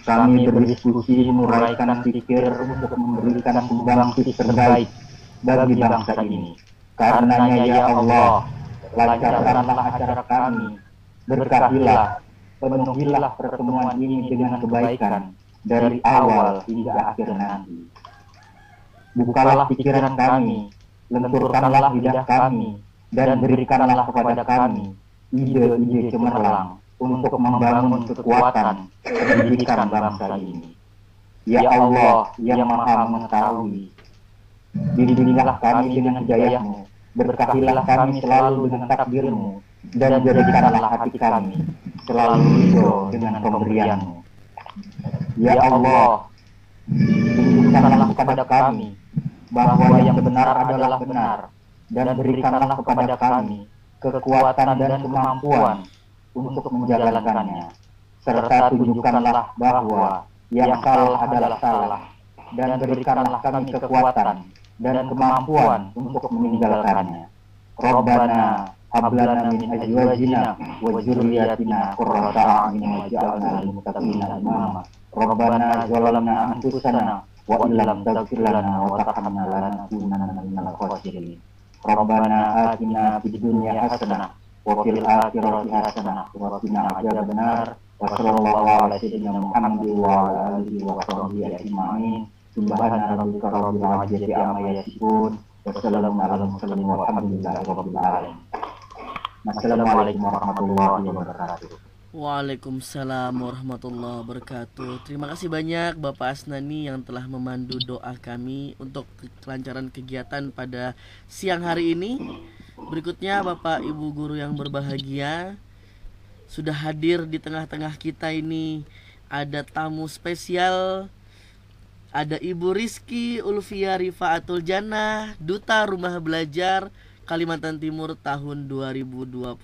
Kami berdiskusi menguraikan pikir untuk memberikan sumbangsih terbaik bagi bangsa ini. Karenanya ya Allah, lancarkanlah acara kami, berkahilah, penuhilah pertemuan ini dengan kebaikan dari awal hingga akhir nanti. Bukalah pikiran kami, lenturkanlah lidah kami, dan berikanlah kepada kami ide-ide cemerlang untuk membangun kekuatan pendidikan bangsa ini. Ya Allah yang maha mengetahui, bimbinglah kami dengan hidayah-Mu, berkahilah kami selalu dengan takdir-Mu, dan jadikanlah hati kami selalu ridho dengan pemberian-Mu. Ya Allah, tunjukkanlah kepada kami bahwa yang benar adalah benar, dan berikanlah kepada kami kekuatan dan kemampuan untuk menjalankannya, serta tunjukkanlah bahwa yang salah adalah salah, dan berikanlah kami kekuatan dan kemampuan untuk meninggalkannya. Rabbana hab lana min azwajina wa dzurriyyatina qurrata a'yun waj'alna lil muttaqina imama. Rabbana zalamna anfusana wa illam taghfir lana wa tarhamna lanakunanna minal khasirin. Rabbana atina fid dunya hasanah wa fil akhirati hasanah wa qina adzabannar. Wa sallallahu ala sayyidina Muhammad wa ala alihi wa sahbihi ajma'in. Subhana rabbika rabbil izzati amma yasifun. Wassalamu ala mursalin walhamdulillahi rabbil alamin. Assalamualaikum warahmatullahi wabarakatuh. Waalaikumsalam warahmatullahi wabarakatuh. Terima kasih banyak Bapak Asnani yang telah memandu doa kami untuk kelancaran kegiatan pada siang hari ini. Berikutnya Bapak Ibu guru yang berbahagia, sudah hadir di tengah-tengah kita ini ada tamu spesial. Ada Ibu Rizky Ulfia Rifaatul Jannah, Duta Rumah Belajar Kalimantan Timur tahun 2021.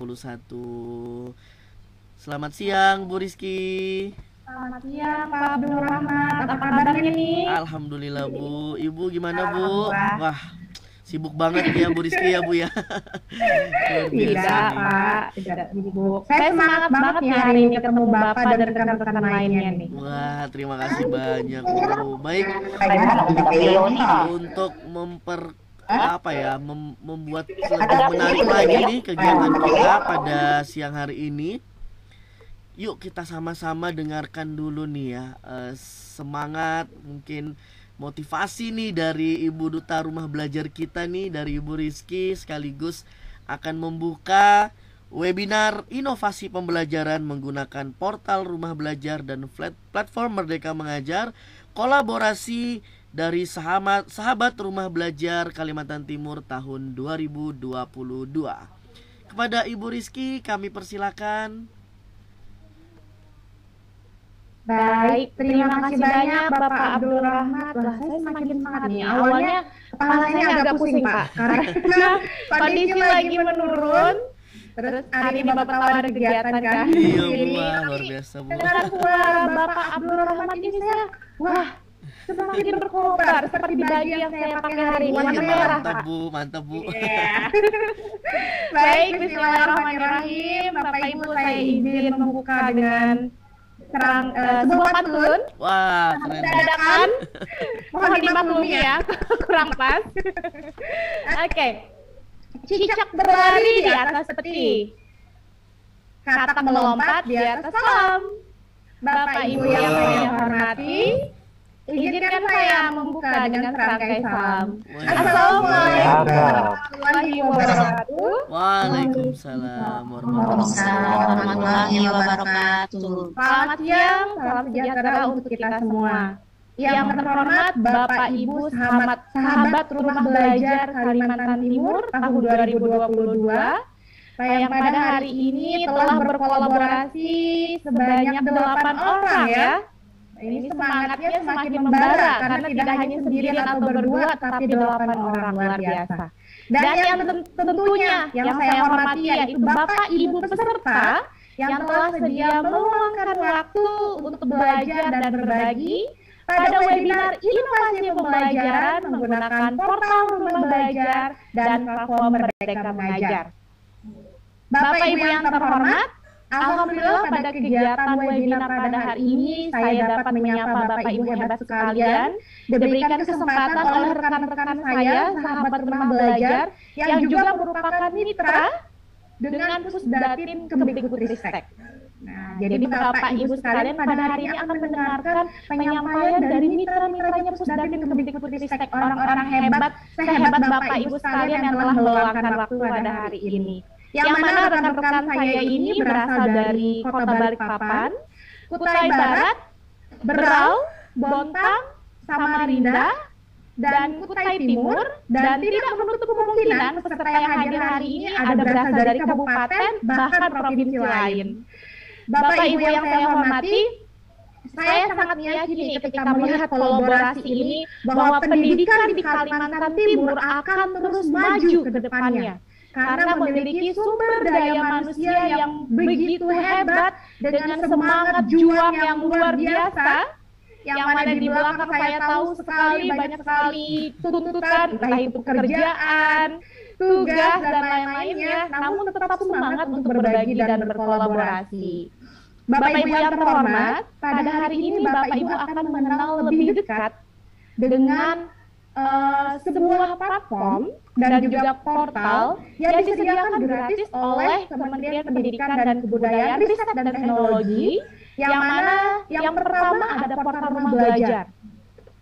Selamat siang Bu Rizky. Selamat siang Pak Abdul Rahmat. Apa kabarnya nih? Alhamdulillah Bu. Ibu gimana Bu? Wah, sibuk banget ya Bu Rizky ya Bu ya. Tidak Pak, tidak sibuk. Saya semangat banget nih hari ini ketemu Bapak dan rekan-rekan lainnya nih. Wah, terima kasih banyak Bu. Baik, untuk membuat lebih menarik lagi nih kegiatan kita pada siang hari ini. Yuk kita sama-sama dengarkan dulu nih ya semangat, mungkin motivasi nih dari Ibu Duta Rumah Belajar kita nih, dari Ibu Rizky, sekaligus akan membuka webinar inovasi pembelajaran menggunakan portal Rumah Belajar dan platform Merdeka Mengajar, kolaborasi dari sahabat Rumah Belajar Kalimantan Timur tahun 2022. Kepada Ibu Rizky kami persilakan. Baik, terima kasih banyak Bapak Abdul Rahmat. Wah, saya semakin semangat nih. Awalnya kepala saya agak pusing Pak, karena kondisi lagi menurun. Terus hari ini Bapak tahu ada kegiatan kan? Iya Bu, luar biasa Bu. Dengan suara Bapak Abdul Rahmat ini saya, wah, semakin berkobar seperti baju yang saya pakai hari ini, warna merah Mantap Pak. Bu, mantap Bu. Baik, bismillahirrahmanirrahim. Bapak Ibu, saya izin membuka dengan sebuah pantun. Wah, keren. Dadakan. Mohon dimaklumi ya, kurang pas. Oke. Cicak berlari di atas peti, katak melompat di atas kolam. Bapak Ibu yang saya hormati, izinkan saya membuka dengan serangkai salam. Assalamualaikum warahmatullahi wabarakatuh. Waalaikumsalam warahmatullahi wabarakatuh. Selamat siang, salam sejahtera untuk kita semua. Yang terhormat Bapak Ibu sahabat Rumah Belajar Kalimantan Timur tahun 2022 yang pada hari ini telah berkolaborasi sebanyak 8 orang ya. Ini semangatnya semakin membara karena tidak hanya sendirian atau berdua, tapi 8 orang, luar biasa. Dan yang tentunya yang saya hormati yaitu Bapak Ibu peserta yang telah sedia meluangkan waktu untuk belajar dan berbagi pada webinar inovasi pembelajaran menggunakan portal Rumah Belajar dan platform Merdeka Mengajar. Bapak Ibu yang terhormat, Alhamdulillah pada kegiatan webinar pada hari ini saya dapat menyapa Bapak Ibu hebat sekalian, diberikan kesempatan oleh rekan-rekan saya, sahabat rumah belajar, yang juga merupakan mitra dengan Pusdatin Kemdikbudristek. Nah, jadi Bapak Ibu sekalian pada hari ini akan mendengarkan penyampaian dari mitra-mitranya Pusdatin Kemdikbudristek, orang-orang hebat, sehebat Bapak Ibu sekalian yang telah meluangkan waktu pada hari ini. Yang mana rekan-rekan saya ini berasal dari Kota Balikpapan, Kutai Barat, Berau, Bontang, Samarinda, dan Kutai Timur, dan tidak menutup kemungkinan peserta yang hadir hari ini ada berasal dari kabupaten bahkan provinsi lain. Bapak Ibu yang saya hormati, saya sangat meyakini ketika melihat kolaborasi ini bahwa pendidikan di Kalimantan Timur akan terus maju ke depannya. Karena memiliki sumber daya manusia yang begitu hebat dengan semangat juang yang luar biasa, yang mana di belakang saya tahu sekali banyak sekali tuntutan, entah itu pekerjaan, tugas, dan lain-lainnya, namun tetap semangat untuk berbagi dan berkolaborasi. Bapak Ibu yang terhormat, pada hari ini Bapak Ibu akan mengenal lebih dekat dengan sebuah platform dan juga portal yang disediakan gratis oleh Kementerian Pendidikan dan Kebudayaan, Riset dan Teknologi, yang mana yang pertama ada portal rumah belajar.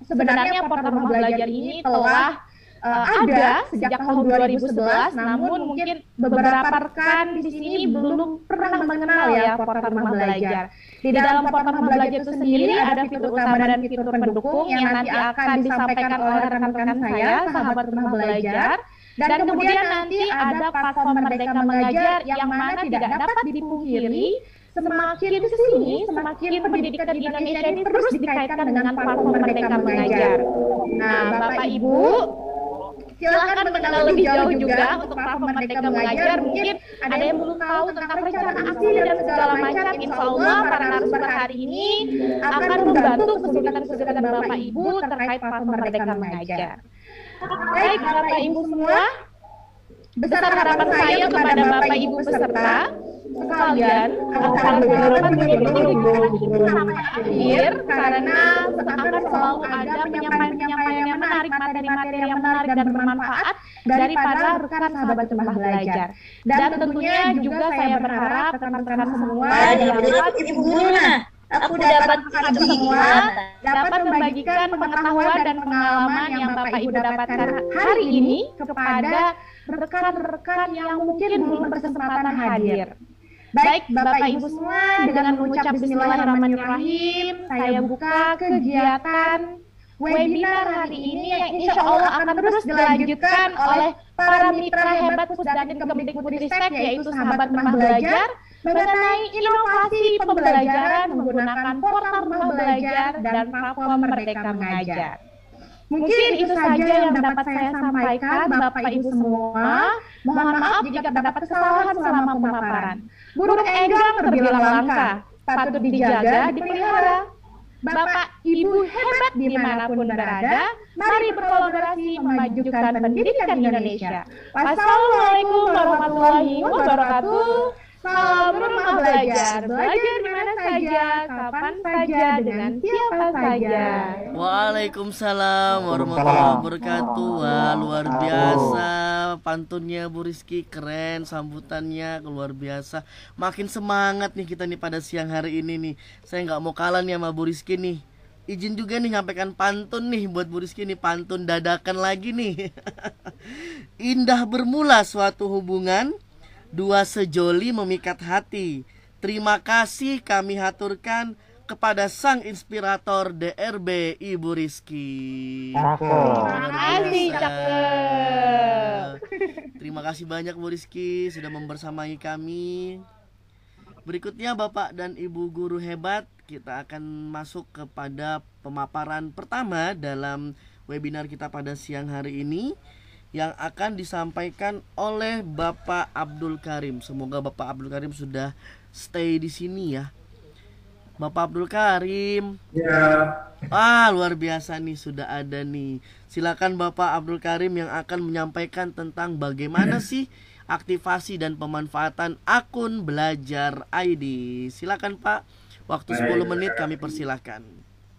Sebenarnya portal rumah belajar ini telah ada sejak tahun 2011, namun mungkin beberapa rekan di sini belum pernah mengenal ya portal rumah belajar. Di dalam portal rumah belajar itu sendiri ada fitur utama dan fitur pendukung yang nanti akan disampaikan oleh rekan-rekan saya, sahabat rumah belajar. Dan kemudian nanti ada platform Merdeka Mengajar yang mana tidak dapat dipungkiri, semakin kesini, semakin pendidikan di Indonesia ini terus dikaitkan dengan platform Merdeka Mengajar. Nah, Bapak Ibu, silakan mengenal lebih jauh juga untuk platform Merdeka Mengajar. Mungkin ada yang belum tahu tentang rencana aksi dan segala macam. Insya Allah para narasumber hari ini akan membantu kesulitan-kesulitan Bapak Ibu terkait platform Merdeka Mengajar. Baik Bapak Ibu semua, besar harapan saya kepada Bapak Ibu peserta sekalian akan beberapa sampai akhir, karena akan selalu ada penyampaian-penyampaian yang menarik, materi-materi yang menarik dan bermanfaat dari para rekan sahabat rumah belajar. Dan tentunya juga saya berharap rekan-rekan semua Ibu Guru, aku dapat semua dapat membagikan pengetahuan dan pengalaman yang Bapak Ibu dapatkan hari ini kepada rekan-rekan yang mungkin belum berkesempatan hadir. Baik Bapak Ibu semua, dengan mengucap Bismillahirrahmanirrahim, saya buka kegiatan webinar hari ini yang insya Allah akan terus dilanjutkan oleh para mitra hebat Pusdatin Kemdikbudristek, yaitu sahabat rumah belajar, mengenai inovasi pembelajaran menggunakan portal rumah belajar dan platform Merdeka Mengajar. Mungkin itu saja yang dapat saya sampaikan Bapak Ibu semua. Mohon maaf jika terdapat kesalahan selama pemaparan. Burung enggang terbilang langka, patut dijaga, dipelihara. Bapak Ibu hebat dimanapun berada, mari berkolaborasi memajukan pendidikan Indonesia. Wassalamualaikum warahmatullahi wabarakatuh. Salam rumah belajar, belajar di mana saja, kapan saja, dengan siapa saja. Waalaikumsalam warahmatullahi wabarakatuh. Wah, luar biasa pantunnya Bu Rizky, keren, sambutannya luar biasa. Makin semangat nih kita nih pada siang hari ini nih. Saya nggak mau kalah nih sama Bu Rizky nih. Izin juga nih nyampaikan pantun nih buat Bu Rizky nih, pantun dadakan lagi nih. Indah bermula suatu hubungan, dua sejoli memikat hati. Terima kasih kami haturkan kepada sang inspirator DRB Ibu Rizky. Terima kasih, Terima kasih banyak Bu Rizky sudah membersamai kami. Berikutnya Bapak dan Ibu guru hebat, kita akan masuk kepada pemaparan pertama dalam webinar kita pada siang hari ini, yang akan disampaikan oleh Bapak Abdul Karim. Semoga Bapak Abdul Karim sudah stay di sini ya. Bapak Abdul Karim. Ya. Luar biasa nih, sudah ada nih. Silakan Bapak Abdul Karim yang akan menyampaikan tentang bagaimana sih aktivasi dan pemanfaatan akun Belajar ID. Silakan Pak, waktu 10 menit kami persilahkan.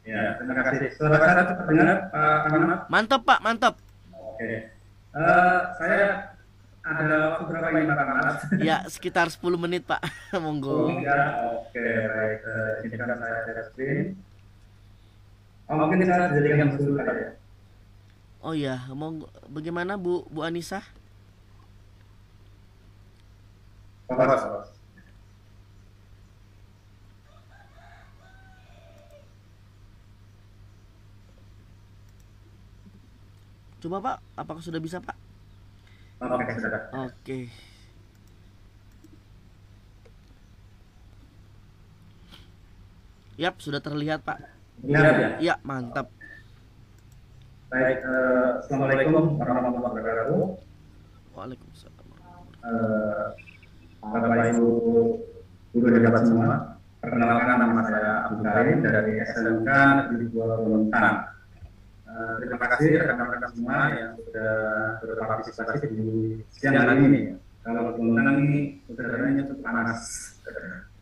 Ya, terima kasih. Suara saya terdengar Pak Ahmad? Mantap Pak, mantap. Oke. Saya ada waktu berapa ini Pak Ahmad? Ya, sekitar 10 menit Pak. Monggo. Ya, oke, baik. Izinkan saya share screen. Mungkin saya jadikan dulu kali ya. Oh iya, monggo. Bagaimana Bu Anissa? Bagus. Coba Pak, apakah sudah bisa Pak? Oke, sudah. Oke. Yap, sudah terlihat Pak. Ya. Ya, mantap. Baik, Assalamualaikum warahmatullahi wabarakatuh. Waalaikumsalam. Bapak Ibu guru dan jabat semua, perkenalkan nama saya Abdul Karim dari SMK Negeri 2 Gorontalo. Terima kasih rekan-rekan semua yang sudah berpartisipasi di siang hari ini. Kalau Gorontalo ini udaranya cukup panas.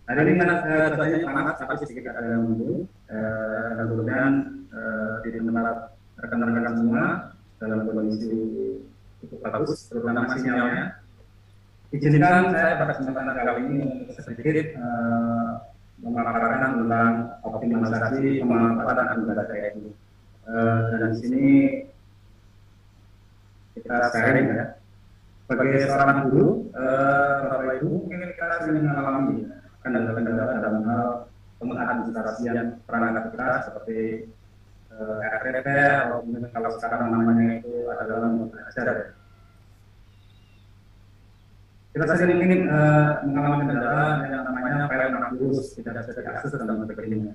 Hari ini cuacanya panas tapi sedikit ada yang mendung. Mudah-mudahan di tempat rekan-rekan semua dalam kondisi cukup bagus, terutama sinyalnya. Izinkan saya pada kesempatan kali ini untuk sedikit memaparkan tentang optimalisasi pemanfaatan akun Belajar ID. Dan di sini kita sharing ya. Sebagai seorang guru, Bapak Ibu mungkin kita sering mengalami kendala-kendala dalam hal pengadministrasian perangkat kita seperti RTP atau mungkin kalau sekarang namanya itu adalah belajar. Kita sering ingin mengalami kendala yang namanya file kursus tidak bisa diakses dalam sebagainya.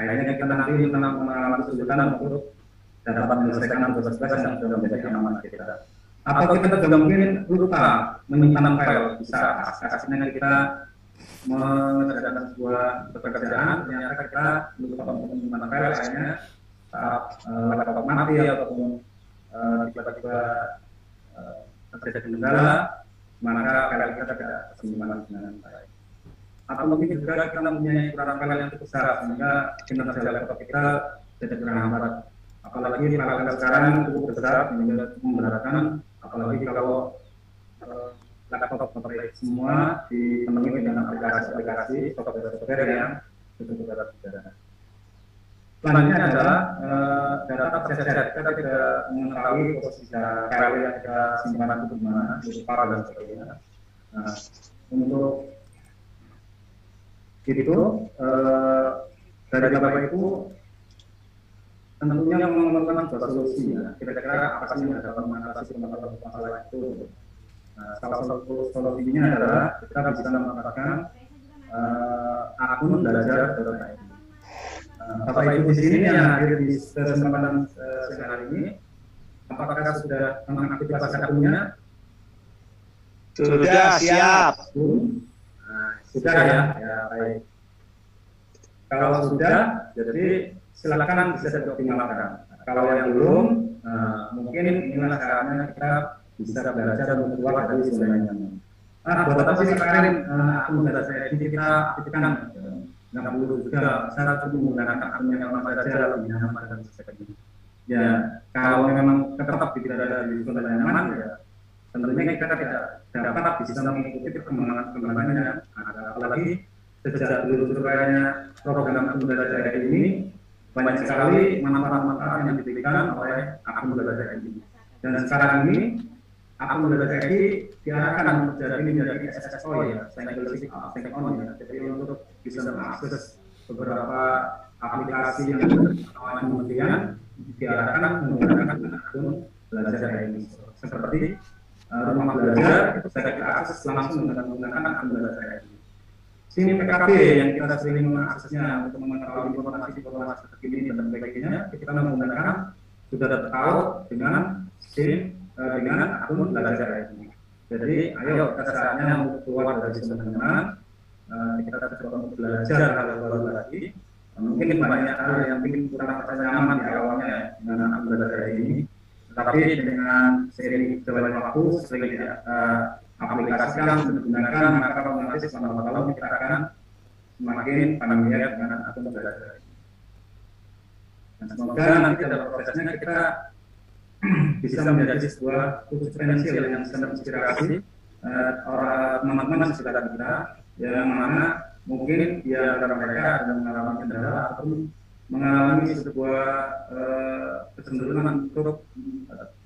Akhirnya kita nanti mengalami kesulitan untuk dapat menyelesaikan tugas-tugas yang sudah menjadi amanah kita. Atau kita juga mungkin lupa menyimpan file, bisa aslinya kita mengerjakan sebuah pekerjaan, ternyata kita lupa untuk menyimpan file, akhirnya saat laptop mati ataupun tiba-tiba terjadi kendala, maka file kita tidak tersimpan dengan baik. Atau mungkin juga kita mempunyai ukuran file yang cukup besar sehingga kinerja laptop kita jadi kurang hambat. Apalagi file sekarang cukup besar sehingga memberatkan. Apalagi kalau laptop semua dipenuhi dengan aplikasi-aplikasi software yang cukup berat juga. Selanjutnya adalah data tercecer. Kita tidak mengetahui posisi file yang kita simpan itu di mana, di file dan sebagainya. Nah, untuk itu dari Bapak Ibu tentunya memerlukan sebuah solusi ya. Kira-kira apa sih yang dapat mengatasi masalah itu? Nah, salah satu solusinya adalah kita bisa memanfaatkan akun belajar.id. Bapak Ibu di sini yang hadir di kesempatan siang hari ini, apakah sudah mengaktifkan akunnya? Sudah siap. Sudah ya baik. Kalau sudah, jadi silakan bisa dioptimalkan. Kalau yang belum, mungkin inilah caranya kita bisa belajar untuk keluar dari zona nyaman. Buat apa sih sekarang akun Belajar ID kita aktifkan? Nggak perlu juga cara cukup menggunakan akun yang lama saja lebih nyaman dan sebagainya. Ya, kalau memang tetap tidak ada di zona nyaman, ya tentunya kita tidak dapat bisa mengikuti perkembangannya. Apalagi sejak dulu surveinya program akun Belajar ini banyak sekali manfaat-manfaat yang diberikan oleh akun Belajar ini. Dan sekarang ini akun Belajar ini diarahkan menjadi SSO ya, single sign on ya. Jadi untuk bisa mengakses beberapa aplikasi yang kemudian diarahkan menggunakan akun Belajar ini. Seperti rumah belajar itu bisa kita akses langsung dengan menggunakan akun Belajar ini. SIM PKB yang kita sering mengaksesnya untuk mengetahui informasi terkini dan sebagainya, kita menggunakan sudah tahu dengan SIM dengan akun Belajar ini. Jadi ayo kita saatnya untuk keluar dari zona nyaman, kita coba untuk belajar hal baru lagi. Mungkin banyak hal yang bikin kurang nyaman di awalnya dengan akun Belajar ini. Tapi dengan seiring berjalannya waktu, sering aplikasikan, digunakan, maka otomatis lama-lama kita akan semakin familiar dengan akun belajar. Dan semoga nanti dalam prosesnya kita bisa menjadi sebuah uji potensial yang bisa menginspirasi orang teman-teman di sekitar kita yang mana mungkin di antara mereka ada mengalami kendala ataupun mengalami sebuah kecenderungan untuk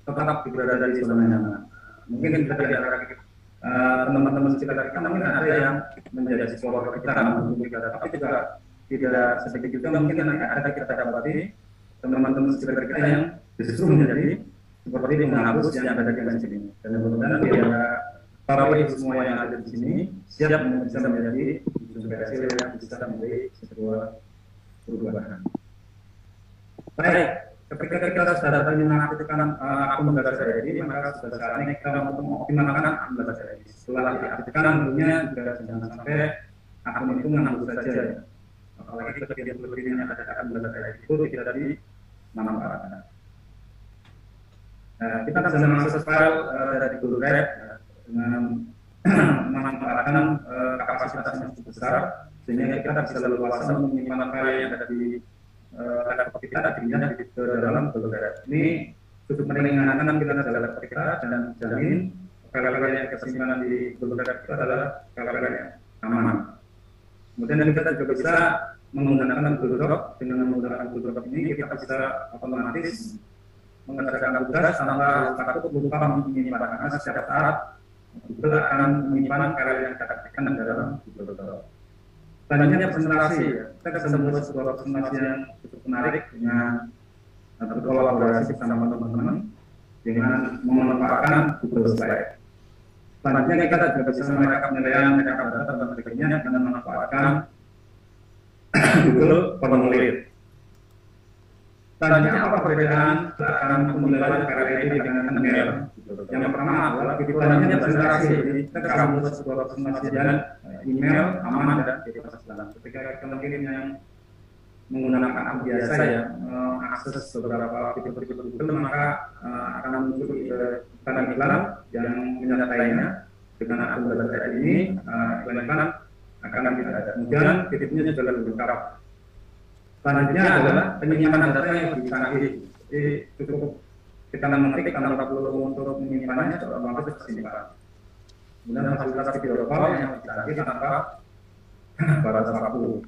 tetap berada di zona nyaman. Mungkin kita di antara teman-teman sekitar kita mungkin ada yang menjadi follower kita, tapi juga tidak sedikit juga mungkin ada kita dapati teman-teman sekitar kita yang justru menjadi seperti penghapus yang ada di sini. Dan mudah-mudahan Bapak Ibu semua yang ada di sini siap bisa menjadi inspirasi yang bisa menjadi sebuah perubahan. Baik, ketika kita sudah dapat mengaktifkan akun belajar ini, maka sudah saatnya kita untuk mengoptimalkan akun belajar ini. Setelah diaktifkan, tentunya juga jangan sampai akun itu menganggur saja. Apalagi kemudian yang ada akun belajar itu tidak dimanfaatkan. Kita bisa mengakses file dari Google Drive dengan memanfaatkan kapasitas yang cukup besar, sehingga kita bisa leluasa menyimpan file yang ada di laptop kita akhirnya di dalam Google Drive. Ini cukup meringankan kita dalam laptop kita dan jamin file-file yang tersimpan di Google Drive itu adalah file-file yang aman. Kemudian kita juga bisa menggunakan Google Doc. Dengan menggunakan Google Doc ini kita bisa otomatis mengerjakan tugas tanpa takut lupa menyimpan, karena setiap saat Google akan menyimpan file yang kita ketikkan dalam Google Doc. Selanjutnya presentasi, kita bisa membuat sebuah presentasi yang cukup menarik dengan berkolaborasi bersama teman-teman dengan memanfaatkan Google Slide. Selanjutnya kita juga bisa merekap penilaian, merekap data dan sebagainya dengan memanfaatkan Google Formulir. Selanjutnya apa perbedaan antara penilaian KRI dengan email? Yang pertama adalah fiturnya presentasi. Jadi kita bisa membuat sebuah presentasi dan email aman dan bebas dalam. Ketika kita mungkin yang menggunakan app biasa ya akses beberapa fitur-fitur Google, maka akan muncul tanda iklan yang menyertainya. Dengan akun belajar ini iklan akan tidak ada. Kemudian fiturnya juga lebih lengkap. Selanjutnya adalah penyimpanan data yang lebih canggih. Jadi cukup kita mengetik tanpa perlu untuk menyimpannya, otomatis tersimpan. Kemudian fasilitas video call yang lebih canggih tanpa batas waktu.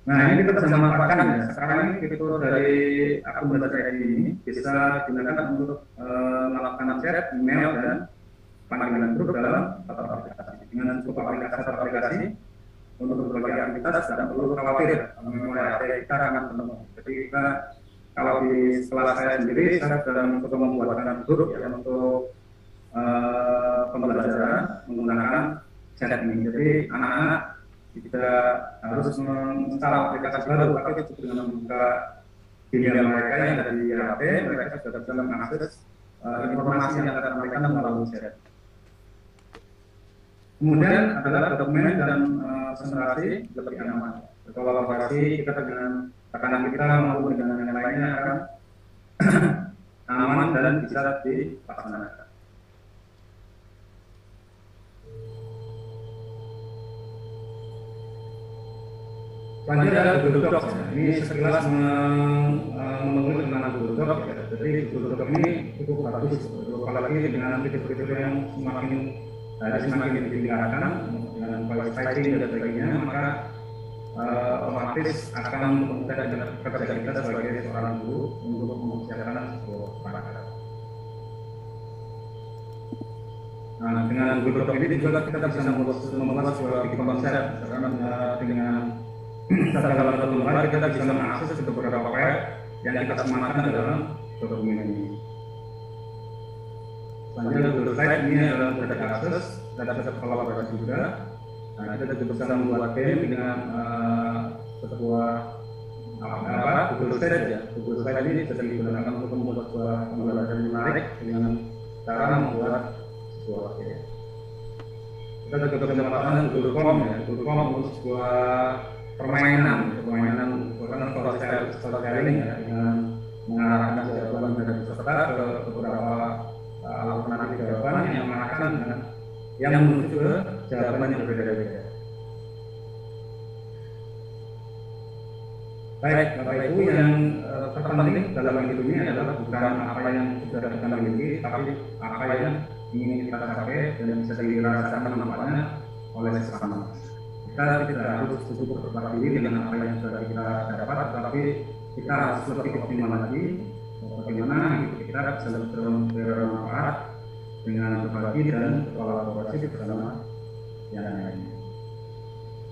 Nah, ini kita bisa manfaatkan ya. Sekarang ini fitur dari akun belajar ini bisa digunakan untuk melakukan chat, email, dan panggilan grup dalam satu aplikasi. Dengan cukup aplikasi untuk berbagai aktivitas tidak perlu khawatir memori HP kita akan penuh. Jadi kita kalau di sekolah saya sendiri saya sudah mencoba membuatkan grup ya untuk pembelajaran menggunakan chat ini. Jadi anak-anak tidak harus menginstal aplikasi baru, tapi cukup dengan membuka email mereka yang ada di HP, mereka sudah bisa mengakses informasi yang akan mereka melalui chat. Kemudian adalah dokumen dan presentasi lebih aman. Berkolaborasi kita dengan rekan kita maupun dengan yang lainnya akan aman dan bisa dilaksanakan. Selanjutnya adalah Google Docs. Ini sekilas mengenai tentang Google Docs. Jadi Google Docs ini cukup bagus, apalagi dengan fitur-fitur yang semakin ditingkatkan dengan quality writing dan sebagainya, maka otomatis akan memudahkan kerja kita sebagai seorang guru untuk mempersiapkan sebuah perangkat. Nah, dengan Google Docs ini juga kita bisa membuat sebuah konsep, karena dengan dalam satu lembar kita bisa mengakses beberapa file yang kita sematkan dalam dokumen ini. Selanjutnya Google Slide ini adalah mudah diakses dan bisa kolaborasi juga. Nah, kita juga bisa membuat game dengan sebuah Google Slide ya. Google Slide ini bisa digunakan untuk membuat sebuah pembelajaran menarik dengan cara membuat sebuah game. kita juga menyempatkan Google.com ya, Google.com untuk sebuah permainan bukan storytelling ya, dengan mengarahkan jawaban dari peserta ke beberapa alternatif jawaban yang mengarahkan yang menuju ke jawaban yang berbeda-beda. Baik, Bapak Ibu, yang terpenting dalam hidup ini adalah bukan apa yang sudah kita miliki, tapi apa yang ingin kita capai dan bisa dirasakan manfaatnya oleh sesama. Kita tidak harus cukup berbagi diri dengan apa yang sudah kita dapat, tetapi kita harus lebih optimal lagi bagaimana kita bisa lebih bermanfaat dengan berbagi dan kolaborasi bersama yang lainnya.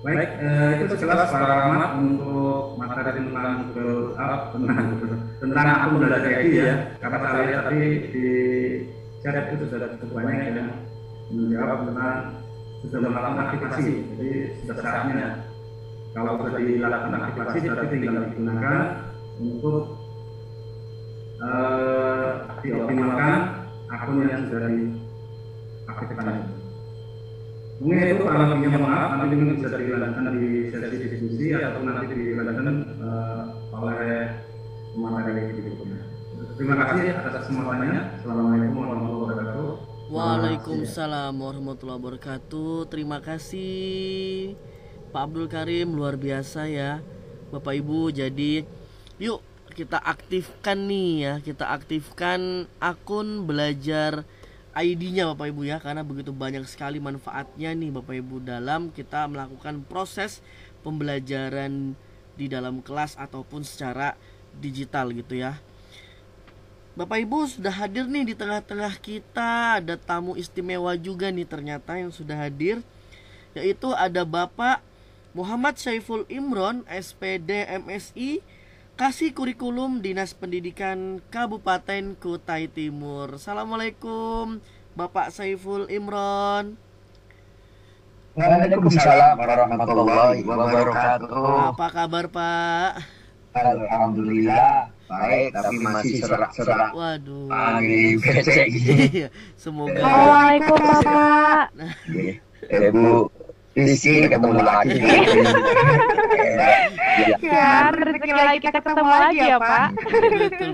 Baik, itu jelas Pak Rahmat untuk materi tentang tentang akun belajar ID ya, karena saya lihat tadi di chat itu sudah cukup banyak yang menjawab tentang sudah melakukan aktivasi, jadi sudah saatnya kalau sudah dilakukan aktivasi berarti tinggal digunakan untuk dioptimalkan akun yang sudah diaktifkan. Mungkin itu kalau lebihnya maaf, nanti mungkin bisa dilanjutkan di sesi diskusi atau nanti dilanjutkan oleh pemateri berikutnya. Terima kasih atas kesempatannya. Assalamualaikum warahmatullahi wabarakatuh. Waalaikumsalam warahmatullahi wabarakatuh. Terima kasih Pak Abdul Karim, luar biasa ya Bapak Ibu. Jadi yuk kita aktifkan nih ya, kita aktifkan akun belajar ID-nya Bapak Ibu ya, karena begitu banyak sekali manfaatnya nih Bapak Ibu dalam kita melakukan proses pembelajaran di dalam kelas ataupun secara digital gitu ya. Bapak Ibu sudah hadir nih di tengah-tengah kita, ada tamu istimewa juga nih ternyata yang sudah hadir, yaitu ada Bapak Muhammad Saiful Imron, SPD MSI, Kasih Kurikulum Dinas Pendidikan Kabupaten Kutai Timur. Assalamualaikum Bapak Saiful Imron. Waalaikumsalam warahmatullahi wabarakatuh. Apa kabar Pak? Alhamdulillah baik, tapi masih serak-serak. Waduh. Lagi becek gitu. Semoga. Assalamualaikum Bapak. Ibu Rizky ketemu lagi. Ya, rezeki lagi kita ketemu lagi ya Pak.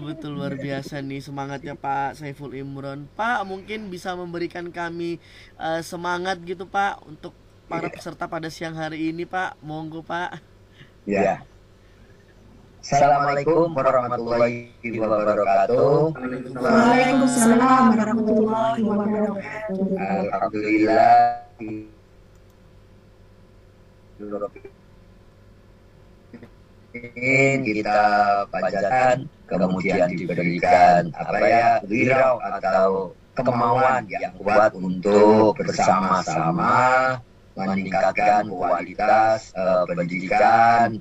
Betul luar biasa nih semangatnya Pak Saiful Imron. Pak mungkin bisa memberikan kami semangat gitu Pak untuk para peserta pada siang hari ini Pak. Monggo Pak. Ya. Assalamualaikum warahmatullahi wabarakatuh. Waalaikumsalam warahmatullahi wabarakatuh. Alhamdulillah kita panjatkan, kemudian diberikan wirau atau kemauan yang kuat untuk bersama-sama meningkatkan kualitas pendidikan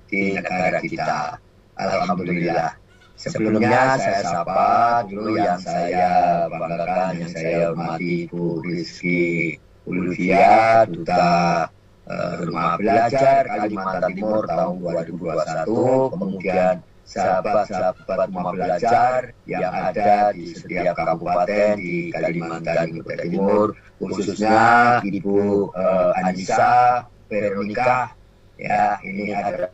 di negara kita. Alhamdulillah. Sebelumnya saya sapa dulu yang saya banggakan, yang saya hormati Bu Rizky Ulvia, Duta Rumah Belajar Kalimantan Timur tahun 2021, kemudian sahabat-sahabat Rumah Belajar yang ada di setiap kabupaten di Kalimantan Timur, khususnya Ibu Anissa Veronica ya, ini ada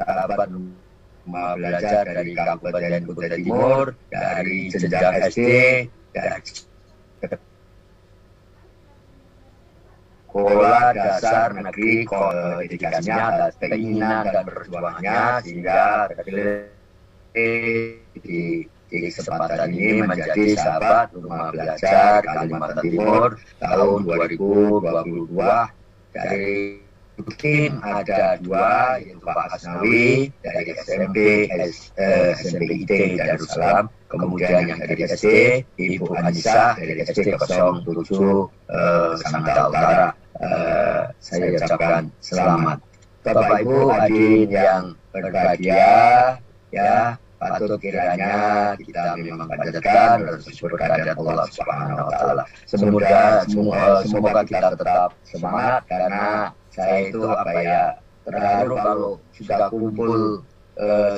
sahabat Rumah Belajar dari Kabupaten Kutai Timur, dari jenjang SD, dari Sekolah Dasar Negeri, dedikasinya atas keinginan dan perjuangannya sehingga di kesempatan ini menjadi sahabat Rumah Belajar Kalimantan Timur tahun 2022. Dari tim ada dua, yaitu Pak Asnawi dari SMP IT Darussalam, kemudian yang dari SD Ibu Anissa dari SD 07 Sanggata Utara. Saya ucapkan selamat. Bapak Ibu hadirin yang berbahagia, ya patut kiranya kita memang panjatkan dan bersyukur kehadirat Allah Subhanahu wa taala. Semoga kita tetap semangat, karena saya itu terharu kalau sudah kumpul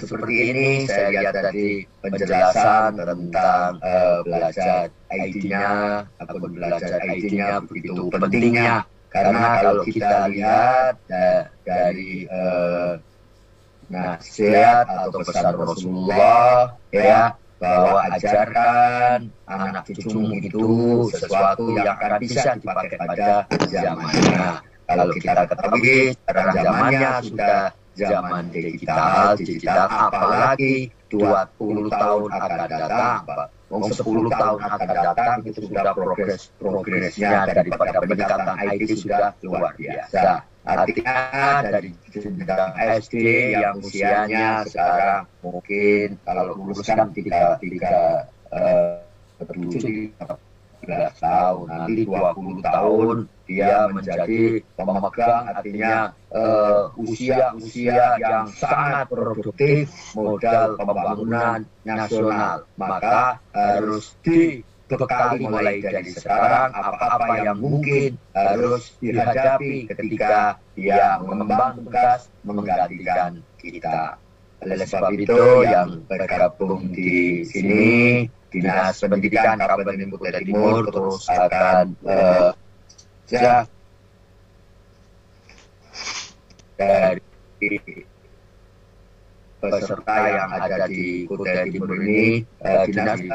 seperti ini saya lihat dari penjelasan tentang belajar IT-nya, ataupun belajar IT-nya begitu pentingnya. Karena kalau kita lihat dari nasihat atau pesan Rasulullah, ya, bahwa ajarkan anak cucumu itu sesuatu yang akan bisa dipakai pada zamannya. Kalau kita ketahui sekarang zamannya sudah zaman digital, apalagi 20 tahun akan datang, Pak. 10 tahun akan datang itu sudah progresnya daripada peningkatan IT sudah luar biasa. Artinya dari jenjang SD yang usianya sekarang mungkin kalau luluskan 13 tahun, nanti 20 tahun dia menjadi pemegang, artinya usia yang sangat produktif modal pembangunan nasional. Maka harus dibekali mulai dari sekarang apa-apa yang mungkin harus dihadapi ketika dia mengemban tugas menggantikan kita. Oleh sebab itu yang bergabung di sini Dinas Pendidikan Kabupaten Kutai Timur terus akan dari peserta yang ada di Kutai Timur ini, dinas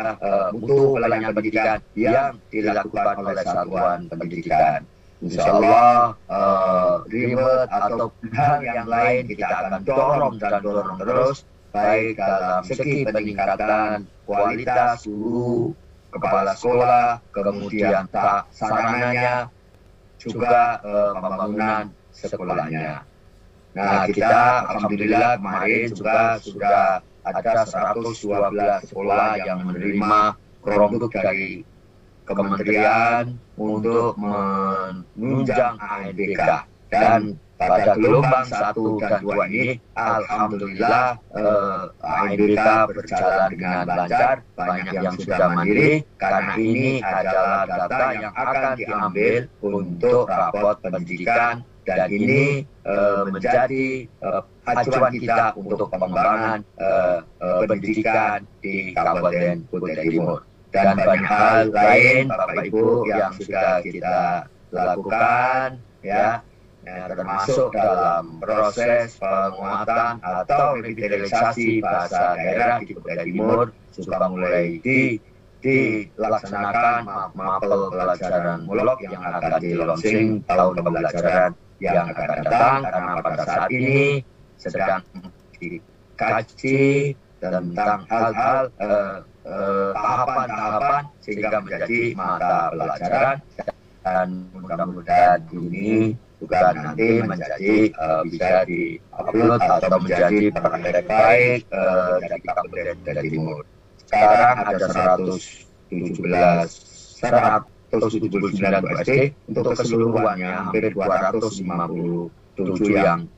untuk pelayanan pendidikan yang dilakukan oleh satuan pendidikan. Insya Allah ribet atau hal yang lain kita akan dorong terus, baik dalam segi peningkatan kualitas guru, kepala sekolah, kemudian sarananya, juga pembangunan sekolahnya. Nah, kita alhamdulillah kemarin juga sudah ada 112 sekolah yang menerima produk dari kementerian untuk menunjang ANBK, dan pada gelombang 1 dan 2 ini alhamdulillah ANBK berjalan dengan lancar, banyak yang sudah mandiri karena ini adalah data yang akan diambil untuk rapot pendidikan, dan ini menjadi acuan kita untuk pengembangan pendidikan di Kabupaten Kutai Timur. Dan banyak hal lain Bapak Ibu yang sudah kita lakukan, ya, termasuk dalam proses penguatan atau revitalisasi bahasa daerah di Kutai Timur sudah mulai dilaksanakan mapel pelajaran mulok yang akan di-launching tahun pembelajaran yang akan datang, karena pada saat ini sedang dikaji tentang hal-hal tahapan-tahapan sehingga menjadi mata pelajaran, dan mudah-mudahan ini juga nanti menjadi bisa di-upload atau menjadi praktek baik dari Kabupaten Kutai Timur. Sekarang ada 179 SD untuk keseluruhannya hampir 257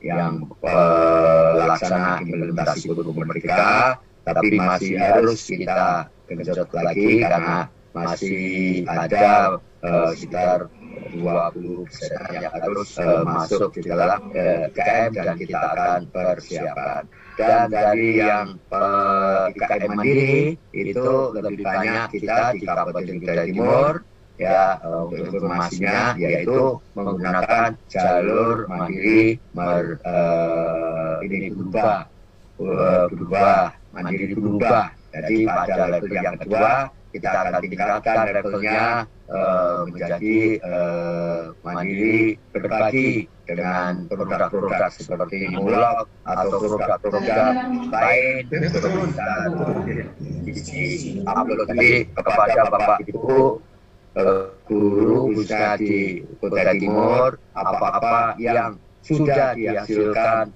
yang pelaksana implementasi kurikulum Merdeka, tapi masih harus kita genjot lagi karena masih ada sekitar 20% yang harus masuk di dalam IKM, dan kita akan persiapan. Dan dari yang IKM mandiri itu lebih banyak kita di Kabupaten Kutai Timur, ya, untuk informasinya, yaitu menggunakan jalur mandiri berubah. Jadi pada level yang kedua kita akan tingkatkan levelnya menjadi mandiri berbagi dengan produk-produk seperti mulok atau produk-produk lain upload tadi kepada Bapak Ibu guru khususnya di Kutai Timur, apa-apa yang sudah dihasilkan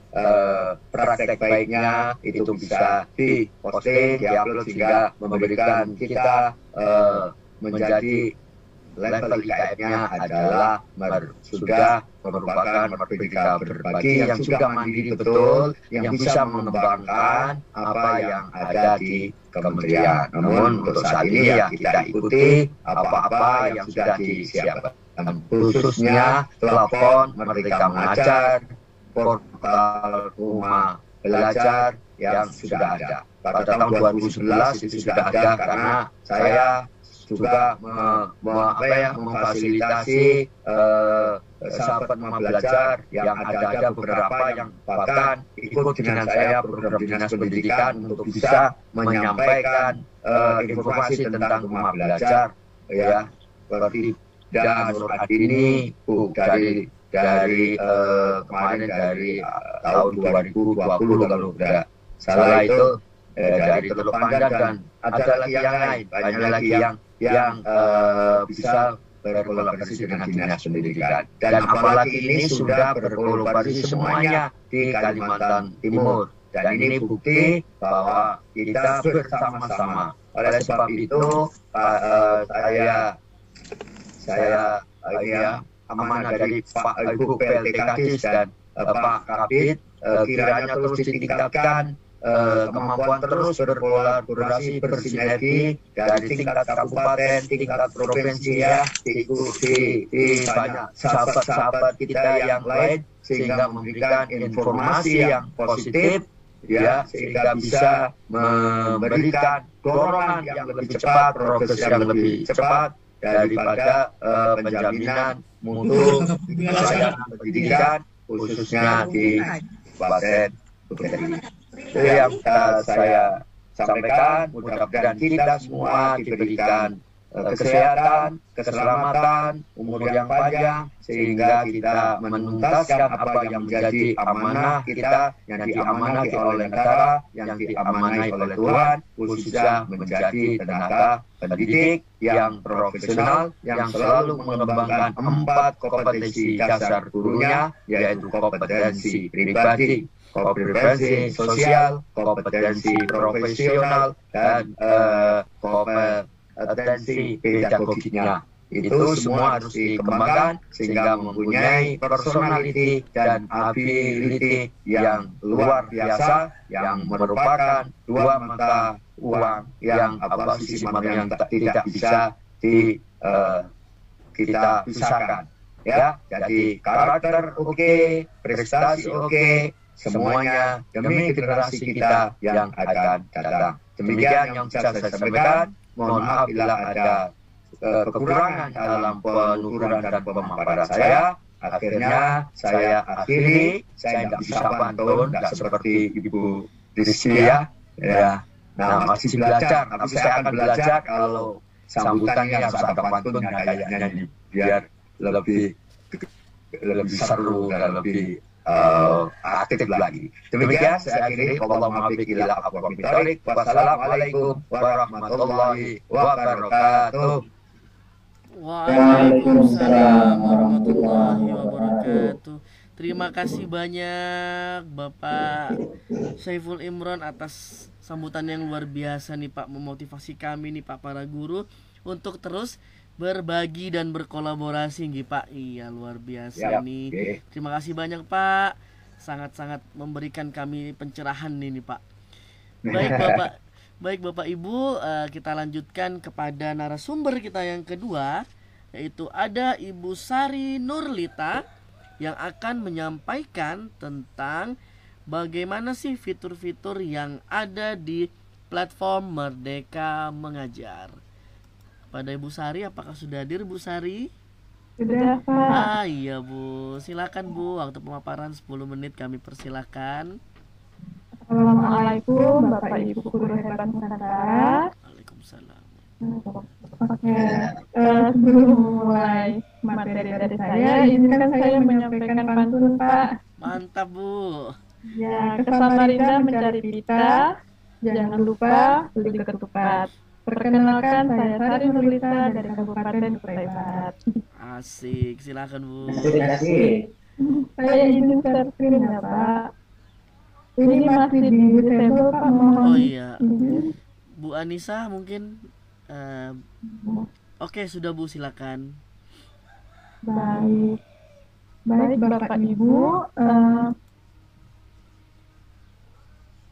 praktek baiknya itu bisa diposting, diupload sehingga memberikan kita menjadi level IKM-nya adalah sudah merupakan merdeka berbagi yang sudah mandiri betul, yang bisa mengembangkan apa yang ada di kementerian. Namun untuk saat ini ya kita ikuti apa-apa yang sudah disiapkan, khususnya telepon Merdeka Mengajar, portal rumah belajar yang sudah ada. Pada tahun 2011 itu sudah ada karena saya juga memfasilitasi sahabat Mama Belajar yang ada beberapa yang bahkan ikut dengan saya program dinas pendidikan untuk bisa menyampaikan informasi tentang Mama Belajar ya, seperti dan Nur Adini Bu dari kemarin dari tahun 2020 kalau tidak salah itu dari Teluk Pandan, dan ada lagi yang lain, banyak lagi yang bisa berkolaborasi dengan dinas pendidikan, dan apalagi ini sudah berkolaborasi semuanya di Kalimantan Timur, dan ini bukti bahwa kita bersama-sama. Oleh sebab itu saya amanah dari Pak Ibu PLT Kadis dan Pak Kabid kiranya terus ditingkatkan kemampuan terus berkolaborasi bersinergi dari tingkat kabupaten, tingkat provinsi ya, diikuti banyak sahabat-sahabat kita yang lain sehingga memberikan informasi yang positif ya, sehingga bisa memberikan dorongan yang lebih cepat, progres yang lebih cepat daripada penjaminan mutu pelayanan pendidikan khususnya di Kabupaten Bukit. Itu yang saya sampaikan. Mudah-mudahan kita semua diberikan kesehatan, keselamatan, umur yang panjang, sehingga kita menuntaskan apa yang menjadi amanah kita, yang diamanai oleh negara, yang diamanai oleh Tuhan, khususnya menjadi tenaga pendidik yang profesional, yang selalu mengembangkan 4 kompetensi dasar gurunya, yaitu kompetensi pribadi, kompetensi sosial, kompetensi profesional, dan kompetensi pedagogiknya. Itu semua harus dikembangkan sehingga mempunyai personality dan ability yang luar biasa, yang merupakan 2 mata uang yang sisi yang tidak bisa kita pisahkan. Ya, jadi karakter oke, prestasi oke, semuanya demi generasi kita yang akan datang. Demikian yang bisa saya sampaikan. Mohon maaf bila ada kekurangan dalam penuturan dan pemaparan saya. Akhirnya saya akhiri. Saya tidak bisa pantun, tidak seperti Ibu Rizky ya. Nah, masih belajar. Tapi saya akan belajar kalau sambutannya harus ada pantunnya kayaknya ini, biar lebih seru dan lebih aktif lagi. Demikian saya akhiri. Wassalamualaikum warahmatullahi wabarakatuh. Waalaikumsalam warahmatullahi wabarakatuh. Terima kasih banyak Bapak Saiful Imron atas sambutan yang luar biasa nih Pak, memotivasi kami nih Pak para guru untuk terus berbagi dan berkolaborasi nih Pak. Iya, luar biasa nih. Terima kasih banyak Pak. Sangat-sangat memberikan kami pencerahan nih Pak. Baik Bapak Ibu, kita lanjutkan kepada narasumber kita yang kedua, yaitu ada Ibu Sari Nurlita yang akan menyampaikan tentang bagaimana sih fitur-fitur yang ada di platform Merdeka Mengajar. Pada Ibu Sari, apakah sudah hadir Bu Sari? Sudah Pak. Iya Bu, silakan Bu, waktu pemaparan 10 menit kami persilakan. Assalamualaikum Bapak Ibu guru hebat Nusantara. Waalaikumsalam. Oke, sebelum mulai materi dari saya, izinkan saya menyampaikan pantun Pak. Mantap Bu. Ya, ke Samarinda mencari pita, jangan lupa beli ketupat. Perkenalkan, saya Sari Nurlita dari Kabupaten Kutai Barat. Asik, silakan Bu. Saya izin share screen ya Pak. Ini masih di disable Pak, mohon. Oh iya, Bu Anissa mungkin. Oke, sudah Bu, silakan. Baik Bapak Ibu.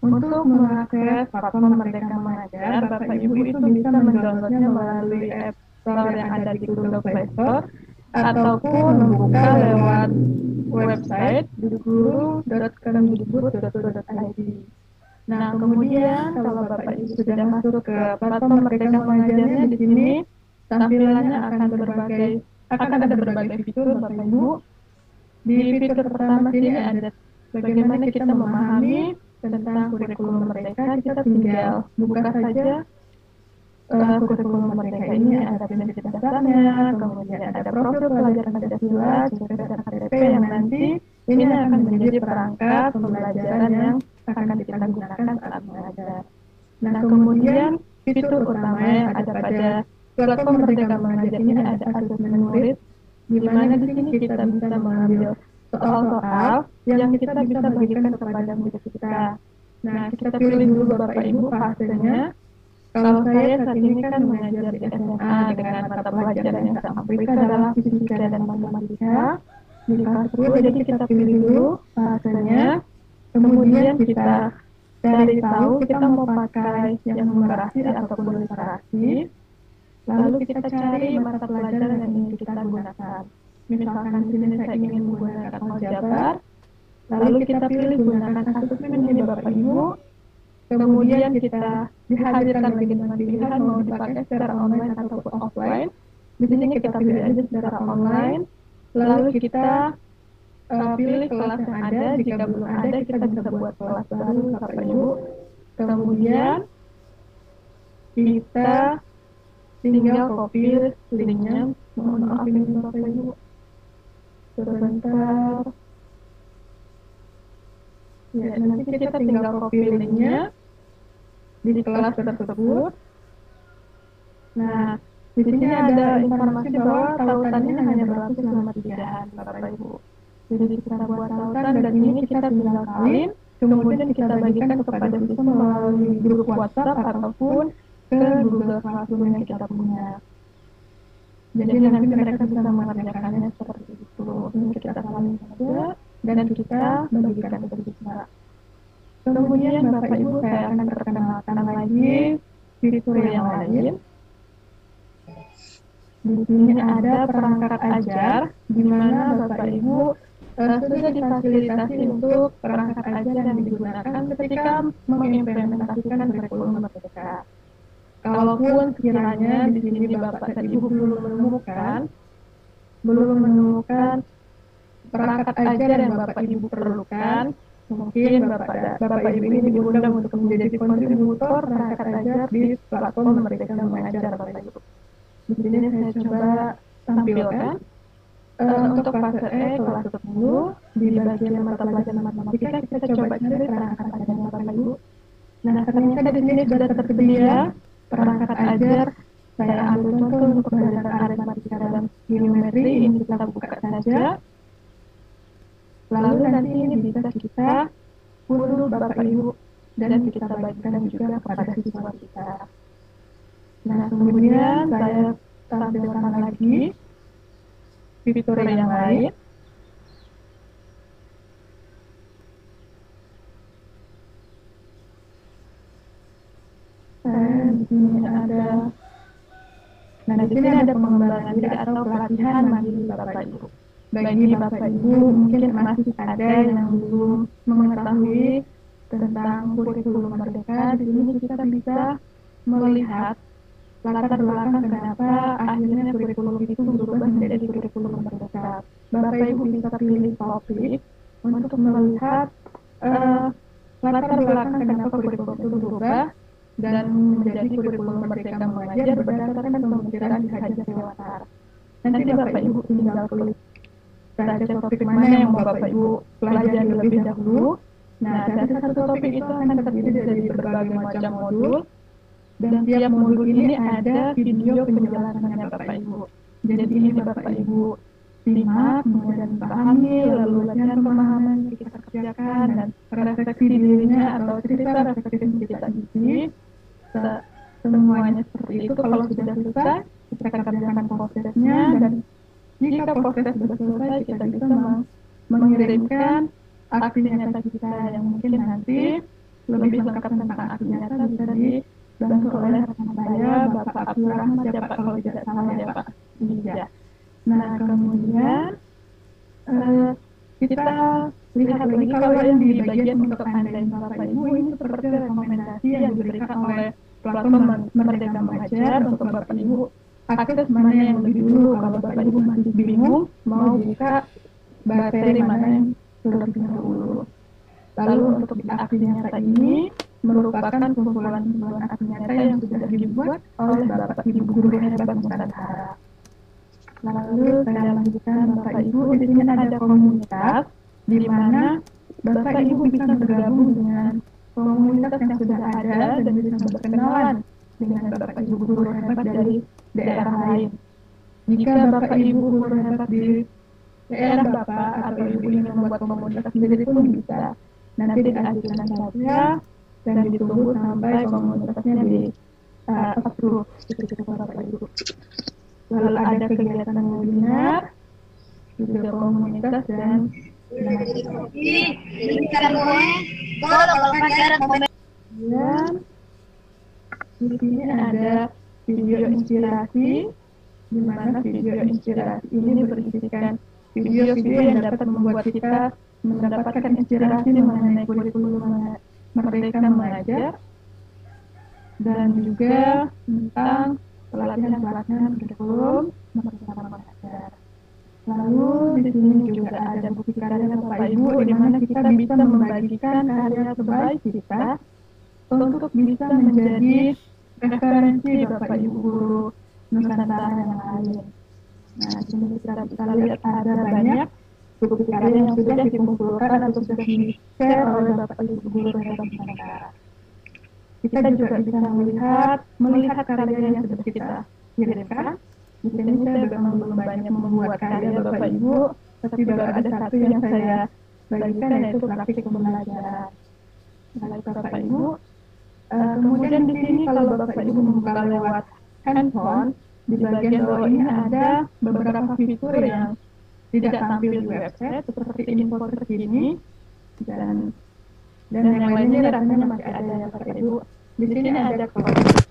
Untuk mengakses platform Merdeka Mengajar, Bapak Ibu itu bisa mendownloadnya melalui App Store yang ada di Google Play Store ataupun membuka lewat website dudukguru.kemdikbud.go.id. Nah, kemudian kalau Bapak Ibu sudah masuk ke platform Merdeka Mengajarnya, di sini tampilannya akan ada berbagai fitur Bapak Ibu. Di fitur pertama sini ada bagaimana kita memahami tentang kurikulum Merdeka. Kita tinggal buka saja kurikulum Merdeka ini, ada prinsip dasarnya, kemudian ada profil pelajar Pancasila, dasar KTP yang nanti ini akan menjadi perangkat pembelajaran yang akan kita gunakan saat mengajar. Nah, kemudian fitur utama yang ada pada platform Merdeka Mengajar ini ada asesmen murid, di mana di sini kita bisa mengambil soal-soal yang kita bisa bagikan kepada murid kita. Nah, kita pilih dulu Bapak Ibu fasenya. Kalau saya saat ini kan mengajar di SMA dengan mata pelajaran yang saya ambil adalah fisika dan matematika di kelas 10, jadi kita pilih dulu fasenya. Kemudian kita cari tahu kita mau pakai yang numerasi ataupun literasi. Lalu kita cari mata pelajaran yang ingin kita gunakan. Misalkan di sini saya ingin menggunakan aljabar, lalu kita pilih gunakan asesmen ini Bapak Ibu. Kemudian kita dihadirkan lagi dengan pilihan mau dipakai secara online ataupun offline. Di sini kita pilih aja secara online. Lalu kita pilih kelas yang ada. Jika belum ada, kita bisa buat kelas baru Bapak Ibu. Kemudian kita tinggal copy linknya. Mohon maaf ini Bapak Ibu. Sebentar. Ya, nanti kita tinggal copy linknya di kelas tersebut. Nah, di sini ada informasi bahwa tautannya hanya berlaku selama 3 hari, Bapak Ibu. Jadi kita buat tautan dan ini kita tinggal salin, kemudian kita bagikan kepada siswa melalui grup WhatsApp ataupun ke Google Classroom yang kita punya. Jadi nanti mereka bisa mengerjakannya seperti itu. Ini kita salin saja dan kita bagikan ke siswa. Kemudian Bapak Ibu saya akan perkenalkan lagi fitur yang lain. Di sini ada perangkat ajar, di mana Bapak Ibu sudah difasilitasi untuk perangkat ajar yang digunakan ketika mengimplementasikan kurikulum Merdeka. Kalaupun sekiranya di sini Bapak dan Ibu belum menemukan perangkat ajar yang Bapak Ibu perlukan, mungkin Bapak Ibu ini diundang untuk menjadi kontributor perangkat ajar di platform Merdeka Mengajar Bapak Ibu. Di sini saya coba tampilkan untuk fase E kelas 10 di bagian mata pelajaran matematika kita coba cari perangkat ajar Bapak Ibu. Nah, ternyata di sini sudah tersedia perangkat ajar. Saya ambil contoh untuk belajar aritmatika dan geometri, ini kita buka saja. Lalu nanti ini bisa kita unduh Bapak Ibu dan kita bagikan juga kepada siswa kita. Nah, kemudian saya tampilkan lagi fitur yang lain. Di sini ada, nah di sini ada pengembangan diri atau pelatihan mandiri Bapak Ibu. Bagi Bapak Ibu mungkin masih ada yang belum mengetahui tentang kurikulum Merdeka, di sini kita bisa melihat latar belakang kenapa akhirnya kurikulum itu berubah menjadi kurikulum Merdeka. Bapak Ibu bisa pilih topik untuk melihat latar belakang kenapa kurikulum itu berubah dan menjadi kurikulum Merdeka Mengajar berdasarkan pemikiran di Hajar Dewantara. Nanti Bapak Ibu tinggal klik saja topik mana yang mau Bapak Ibu pelajari lebih dahulu. Nah, dari satu topik itu akan terdiri dari berbagai macam modul. Dan tiap modul ini ada video penjelasannya Bapak Ibu. Jadi ini Bapak Ibu simak, kemudian pahami, lalu latihan pemahaman yang kita kerjakan, dan refleksi dirinya atau cerita refleksi kita isi. Semuanya seperti itu. Kalau sudah selesai, kita kerjakan prosesnya, dan jika proses sudah selesai, kita bisa mengirimkan aksi nyata kita yang mungkin nanti lebih lengkap tentang aksi nyata bisa dibantu oleh rekan saya, Bapak Abdul Rahmat, ya Pak, kalau tidak salah ya Pak. Iya. Nah, kemudian kita lihat lagi kalau yang di bagian untuk Anda dan Bapak Ibu ini seperti rekomendasi yang diberikan oleh platform Merdeka Mengajar untuk Bapak Ibu akses mana yang lebih dulu kalau Bapak Ibu masih bingung mau buka materi mana yang terlebih dahulu. Lalu untuk aksi nyata ini merupakan kumpulan-kumpulan aksi nyata yang sudah dibuat oleh Bapak Ibu guru hebat Nusantara. Lalu saya lanjutkan Bapak Ibu, di sini ada komunitas di mana Bapak Ibu bisa bergabung dengan komunitas yang sudah ada dan bisa berkenalan dengan Bapak Ibu guru hebat dari daerah lain. Jika Bapak Ibu guru hebat di daerah Bapak atau Ibu ingin membuat komunitas sendiri pun bisa. Nanti diajukan saja dan ditunggu sampai komunitasnya di approve itu Bapak Ibu. Lalu ada kegiatan webinar, juga komunitas dan di sini ada video inspirasi, di mana video inspirasi ini berisikan video-video yang dapat membuat kita mendapatkan inspirasi mengenai kurikulum Merdeka Mengajar dan juga tentang pelatihan kurikulum Merdeka Mengajar. Lalu di sini juga ada bukti karya Bapak Ibu di mana kita bisa membagikan karya terbaik kita untuk bisa menjadi referensi Bapak Ibu guru Nusantara yang lain. Nah, di sini kita bisa lihat ada banyak bukti karya yang sudah dikumpulkan atau sudah di-share oleh Bapak Ibu guru Nusantara. Kita juga bisa melihat karya yang sudah kita kirimkan. Di sini saya belum banyak membuat karya Bapak Ibu, tapi baru ada satu yang saya bagikan yaitu praktik pembelajaran. Baik Bapak Ibu. Kemudian di sini kalau Bapak Ibu membuka lewat handphone, di bagian bawah ini ada beberapa fitur yang tidak tampil di website seperti info terkini dan yang lainnya rasanya masih ada ya Bapak Ibu. Di sini ada kelas.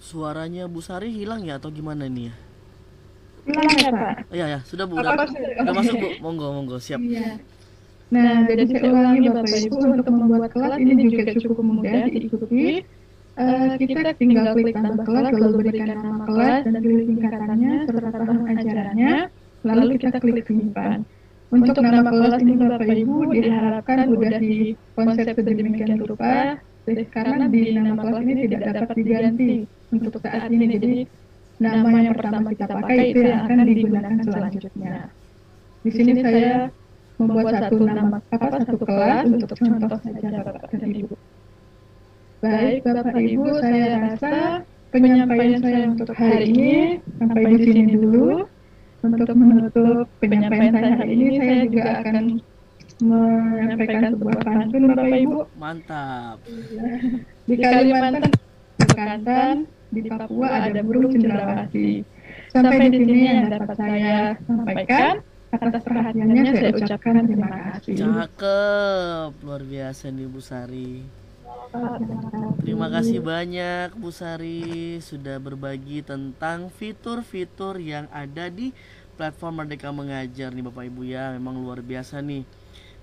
Suaranya Bu Sari hilang ya atau gimana nih ya? Hilang ya Pak? Ya, sudah Bu. Udah masuk Bu. Monggo, siap. Iya. Nah, jadi saya ulangi Bapak Ibu, untuk membuat kelas ini juga cukup mudah diikuti. Kita tinggal klik tambah kelas, lalu berikan nama kelas dan pilih singkatannya serta tahun ajarannya, lalu kita klik simpan. Untuk nama kelas ini Bapak Ibu diharapkan sudah dikonsep sedemikian rupa, karena di nama kelas ini tidak dapat diganti untuk saat ini. Jadi nama yang pertama kita pakai itu yang akan digunakan selanjutnya. Di sini saya membuat satu kelas untuk contoh saja Bapak dan Ibu. Baik Bapak Ibu, saya rasa penyampaian saya untuk hari ini sampai di sini dulu. Untuk menutup penyampaian saya hari ini, saya juga akan menyampaikan sebuah pantun Bapak Ibu. Mantap. Di Kalimantan, Bekantan, di Papua ada burung cendrawasih. Sampai di sini yang dapat saya sampaikan. Atas perhatiannya saya ucapkan terima kasih. Cakep, luar biasa nih Bu Sari. Terima kasih banyak Bu Sari sudah berbagi tentang fitur-fitur yang ada di platform Merdeka Mengajar nih Bapak Ibu ya. Memang luar biasa nih.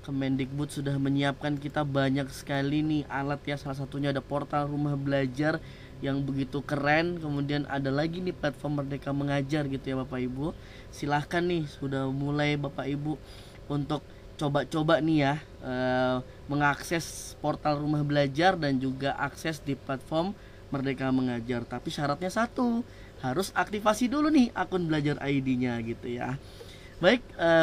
Kemendikbud sudah menyiapkan kita banyak sekali nih alat ya. Salah satunya ada portal rumah belajar yang begitu keren. Kemudian ada lagi nih platform Merdeka Mengajar gitu ya Bapak Ibu. Silahkan nih sudah mulai Bapak Ibu untuk coba-coba nih ya mengakses portal rumah belajar dan juga akses di platform Merdeka Mengajar. Tapi syaratnya satu, harus aktifasi dulu nih akun belajar ID-nya gitu ya. Baik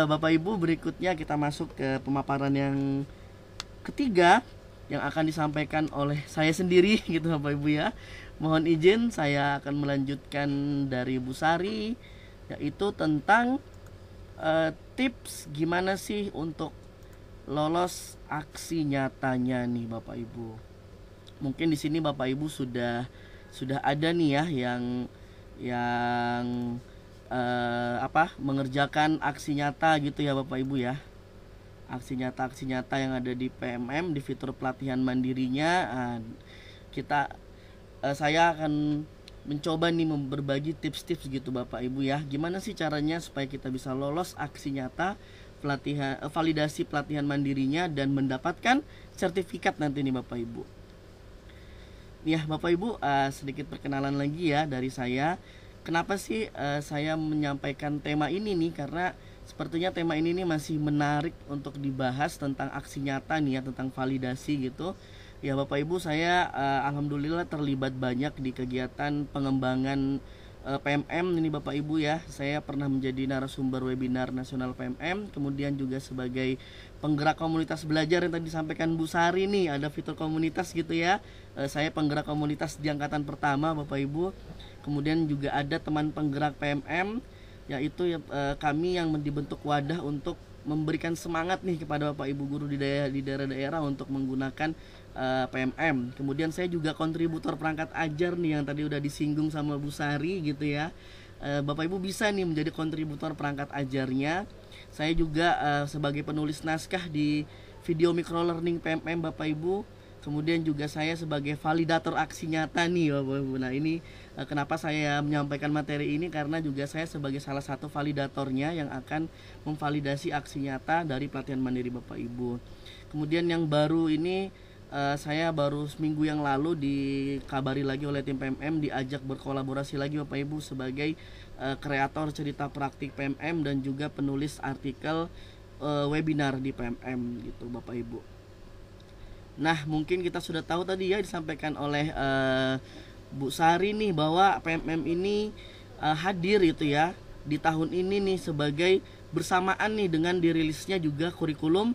Bapak Ibu, berikutnya kita masuk ke pemaparan yang ketiga yang akan disampaikan oleh saya sendiri gitu Bapak Ibu ya. Mohon izin saya akan melanjutkan dari Bu Sari, yaitu tentang tips gimana sih untuk lolos aksi nyatanya nih Bapak Ibu. Mungkin di sini Bapak Ibu sudah ada nih ya yang mengerjakan aksi nyata gitu ya Bapak Ibu ya. aksi nyata yang ada di PMM, di fitur pelatihan mandirinya. Saya akan mencoba nih berbagi tips-tips gitu Bapak Ibu ya. Gimana sih caranya supaya kita bisa lolos aksi nyata validasi pelatihan mandirinya dan mendapatkan sertifikat nanti nih Bapak Ibu. Ya Bapak Ibu, sedikit perkenalan lagi ya dari saya. Kenapa sih saya menyampaikan tema ini nih? Karena sepertinya tema ini nih masih menarik untuk dibahas tentang aksi nyata nih ya, tentang validasi gitu. Ya Bapak Ibu, saya alhamdulillah terlibat banyak di kegiatan pengembangan PMM ini Bapak Ibu ya. Saya pernah menjadi narasumber webinar nasional PMM, kemudian juga sebagai penggerak komunitas belajar yang tadi disampaikan Bu Sari nih, ada fitur komunitas gitu ya. Saya penggerak komunitas di angkatan pertama Bapak Ibu. Kemudian juga ada teman penggerak PMM, yaitu kami yang dibentuk wadah untuk memberikan semangat nih kepada Bapak Ibu guru di daerah-daerah untuk menggunakan PMM. Kemudian saya juga kontributor perangkat ajar nih yang tadi udah disinggung sama Bu Sari gitu ya. Bapak Ibu bisa nih menjadi kontributor perangkat ajarnya. Saya juga sebagai penulis naskah di video microlearning PMM Bapak Ibu. Kemudian juga saya sebagai validator aksi nyata nih Bapak Ibu. Nah ini kenapa saya menyampaikan materi ini, karena juga saya sebagai salah satu validatornya yang akan memvalidasi aksi nyata dari pelatihan mandiri Bapak Ibu. Kemudian yang baru ini, saya baru seminggu yang lalu dikabari lagi oleh tim PMM, diajak berkolaborasi lagi Bapak Ibu sebagai kreator cerita praktik PMM dan juga penulis artikel webinar di PMM gitu Bapak Ibu. Nah mungkin kita sudah tahu tadi ya, disampaikan oleh Bu Sari nih bahwa PMM ini hadir gitu ya di tahun ini nih sebagai bersamaan nih dengan dirilisnya juga kurikulum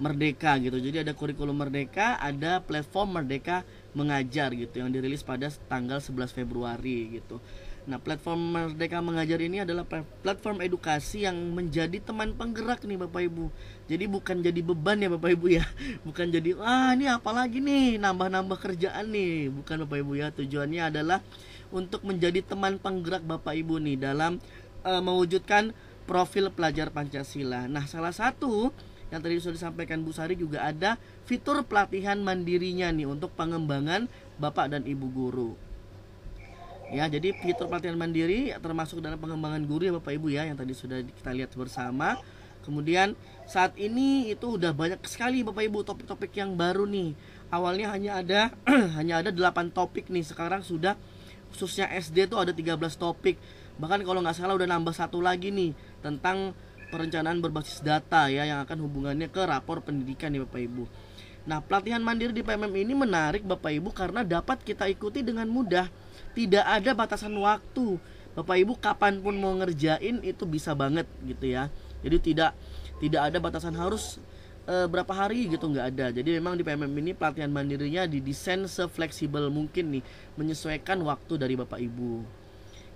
Merdeka gitu. Jadi ada kurikulum Merdeka, ada platform Merdeka Mengajar gitu yang dirilis pada tanggal 11 Februari gitu. Nah, platform Merdeka Mengajar ini adalah platform edukasi yang menjadi teman penggerak nih Bapak Ibu. Jadi bukan jadi beban ya Bapak Ibu ya. Bukan jadi ini apalagi nih nambah-nambah kerjaan nih. Bukan Bapak Ibu ya. Tujuannya adalah untuk menjadi teman penggerak Bapak Ibu nih dalam mewujudkan profil pelajar Pancasila. Nah, salah satu yang tadi sudah disampaikan Bu Sari juga ada fitur pelatihan mandirinya nih untuk pengembangan Bapak dan Ibu guru. Ya, jadi fitur pelatihan mandiri termasuk dalam pengembangan guru ya Bapak Ibu ya, yang tadi sudah kita lihat bersama. Kemudian saat ini itu udah banyak sekali Bapak Ibu topik-topik yang baru nih. Awalnya hanya ada 8 topik nih, sekarang sudah khususnya SD tuh ada 13 topik. Bahkan kalau nggak salah udah nambah satu lagi nih tentang perencanaan berbasis data ya, yang akan hubungannya ke rapor pendidikan ya Bapak Ibu. Nah, pelatihan mandiri di PMM ini menarik Bapak Ibu karena dapat kita ikuti dengan mudah. Tidak ada batasan waktu. Bapak Ibu kapanpun mau ngerjain itu bisa banget gitu ya. Jadi tidak ada batasan harus berapa hari gitu, nggak ada. Jadi memang di PMM ini pelatihan mandirinya didesain sefleksibel mungkin nih, menyesuaikan waktu dari Bapak Ibu.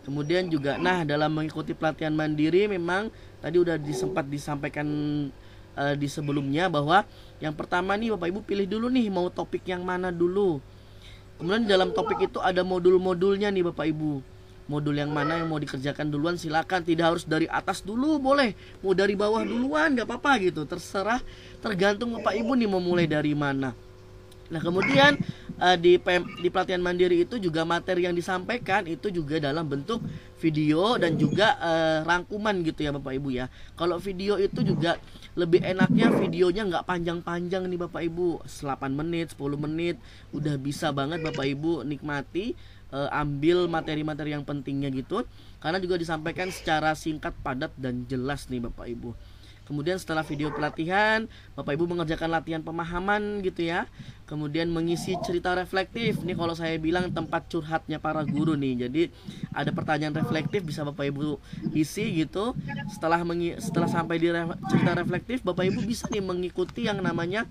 Kemudian juga dalam mengikuti pelatihan mandiri memang tadi udah sempat disampaikan di sebelumnya bahwa yang pertama nih Bapak Ibu pilih dulu nih mau topik yang mana dulu. Kemudian dalam topik itu ada modul-modulnya nih Bapak Ibu. Modul yang mana yang mau dikerjakan duluan silakan, tidak harus dari atas dulu, boleh. Mau dari bawah duluan nggak apa-apa gitu. Terserah, tergantung Bapak Ibu nih mau mulai dari mana. Nah, kemudian di pelatihan mandiri itu juga materi yang disampaikan itu juga dalam bentuk video dan juga rangkuman gitu ya Bapak Ibu ya. Kalau video itu juga lebih enaknya videonya nggak panjang-panjang nih Bapak Ibu, 8 menit, 10 menit udah bisa banget Bapak Ibu nikmati, ambil materi-materi yang pentingnya gitu, karena juga disampaikan secara singkat, padat dan jelas nih Bapak Ibu. Kemudian setelah video pelatihan, Bapak Ibu mengerjakan latihan pemahaman gitu ya. Kemudian mengisi cerita reflektif. Nih kalau saya bilang tempat curhatnya para guru nih. Jadi ada pertanyaan reflektif bisa Bapak Ibu isi gitu. Setelah sampai di cerita reflektif, Bapak Ibu bisa nih mengikuti yang namanya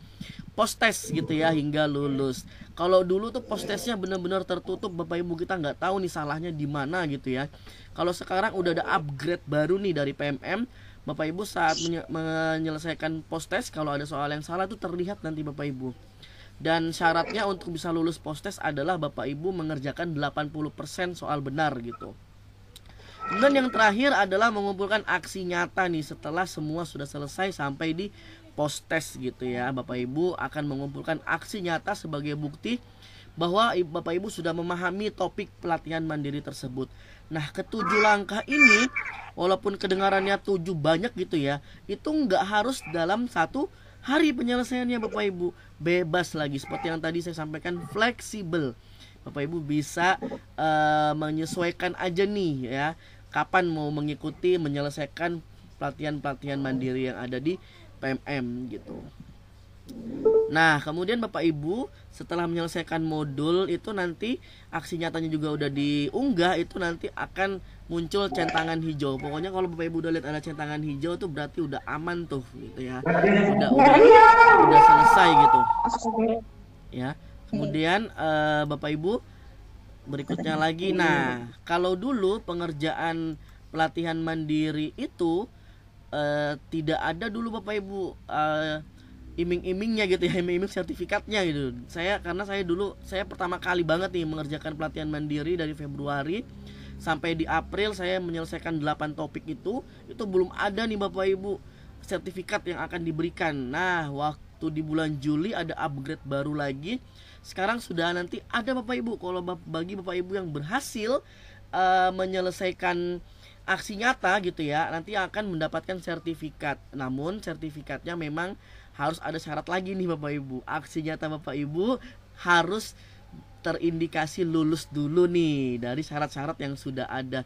post test gitu ya hingga lulus. Kalau dulu tuh post testnya benar-benar tertutup Bapak Ibu, kita nggak tahu nih salahnya di mana gitu ya. Kalau sekarang udah ada upgrade baru nih dari PMM, Bapak Ibu saat menyelesaikan post test, kalau ada soal yang salah itu terlihat nanti Bapak Ibu. Dan syaratnya untuk bisa lulus post test adalah Bapak Ibu mengerjakan 80% soal benar gitu. Kemudian yang terakhir adalah mengumpulkan aksi nyata nih setelah semua sudah selesai sampai di post test gitu ya. Bapak Ibu akan mengumpulkan aksi nyata sebagai bukti bahwa Bapak Ibu sudah memahami topik pelatihan mandiri tersebut. Nah, ketujuh langkah ini walaupun kedengarannya 7 banyak gitu ya, itu nggak harus dalam 1 hari penyelesaiannya Bapak Ibu. Bebas lagi, seperti yang tadi saya sampaikan, fleksibel. Bapak Ibu bisa menyesuaikan aja nih ya, kapan mau mengikuti menyelesaikan pelatihan-pelatihan mandiri yang ada di PMM gitu. Nah, kemudian Bapak Ibu setelah menyelesaikan modul itu nanti aksi nyatanya juga udah diunggah, itu nanti akan muncul centangan hijau. Pokoknya kalau Bapak Ibu udah lihat ada centangan hijau tuh berarti udah aman tuh gitu ya. Udah selesai gitu. Ya. Kemudian Bapak Ibu berikutnya lagi. Nah, kalau dulu pengerjaan pelatihan mandiri itu tidak ada dulu Bapak Ibu iming-imingnya gitu ya, iming-iming sertifikatnya gitu. Karena saya pertama kali banget nih mengerjakan pelatihan mandiri dari Februari sampai di April saya menyelesaikan 8 topik itu belum ada nih Bapak Ibu sertifikat yang akan diberikan. Nah, waktu di bulan Juli ada upgrade baru lagi. Sekarang sudah nanti ada Bapak Ibu. Kalau bagi Bapak Ibu yang berhasil menyelesaikan aksi nyata gitu ya, nanti akan mendapatkan sertifikat. Namun sertifikatnya memang harus ada syarat lagi nih Bapak Ibu. Aksi nyata Bapak Ibu harus terindikasi lulus dulu nih dari syarat-syarat yang sudah ada.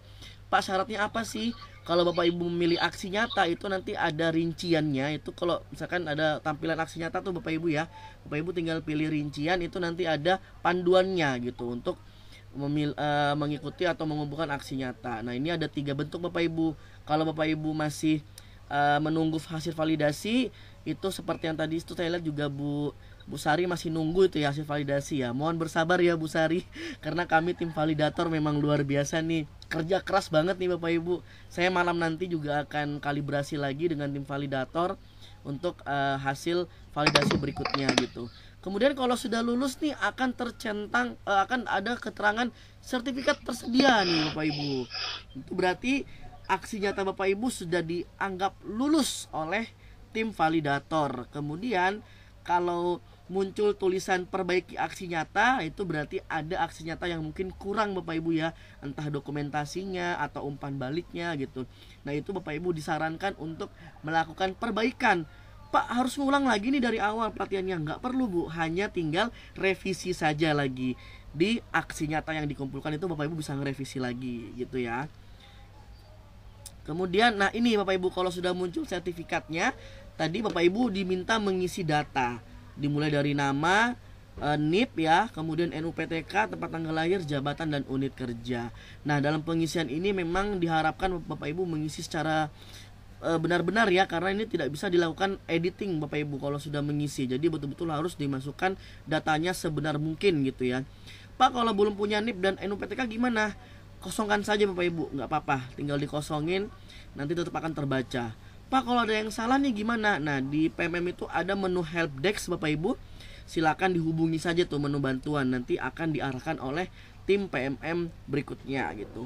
Pak, syaratnya apa sih? Kalau Bapak Ibu memilih aksi nyata itu nanti ada rinciannya. Itu kalau misalkan ada tampilan aksi nyata tuh Bapak Ibu ya, Bapak Ibu tinggal pilih rincian, itu nanti ada panduannya gitu untuk mengikuti atau mengumpulkan aksi nyata. Nah, ini ada 3 bentuk Bapak Ibu. Kalau Bapak Ibu masih menunggu hasil validasi, itu seperti yang tadi itu saya lihat juga Bu Sari masih nunggu itu ya hasil validasi ya. Mohon bersabar ya Bu Sari, karena kami tim validator memang luar biasa nih, kerja keras banget nih Bapak Ibu. Saya malam nanti juga akan kalibrasi lagi dengan tim validator untuk hasil validasi berikutnya gitu. Kemudian kalau sudah lulus nih akan tercentang, akan ada keterangan sertifikat tersedia nih Bapak Ibu. Itu berarti aksi nyata Bapak Ibu sudah dianggap lulus oleh tim validator. Kemudian kalau muncul tulisan perbaiki aksi nyata, itu berarti ada aksi nyata yang mungkin kurang Bapak Ibu ya, entah dokumentasinya atau umpan baliknya gitu. Nah, itu Bapak Ibu disarankan untuk melakukan perbaikan. Pak, harus ngulang lagi nih dari awal pelatihannya? Nggak perlu Bu, hanya tinggal revisi saja lagi. Di aksi nyata yang dikumpulkan itu Bapak Ibu bisa ngerevisi lagi gitu ya. Kemudian, nah ini Bapak Ibu, kalau sudah muncul sertifikatnya, tadi Bapak Ibu diminta mengisi data, dimulai dari nama, NIP ya, kemudian NUPTK, tempat tanggal lahir, jabatan, dan unit kerja. Nah, dalam pengisian ini memang diharapkan Bapak Ibu mengisi secara benar-benar ya, karena ini tidak bisa dilakukan editing Bapak Ibu kalau sudah mengisi. Jadi betul-betul harus dimasukkan datanya sebenar mungkin gitu ya. Pak, kalau belum punya NIP dan NUPTK gimana? Kosongkan saja Bapak Ibu, nggak apa-apa, tinggal dikosongin, nanti tetap akan terbaca. Pak, kalau ada yang salah nih gimana? Nah, di PMM itu ada menu helpdesk Bapak Ibu, silakan dihubungi saja tuh menu bantuan, nanti akan diarahkan oleh tim PMM berikutnya gitu.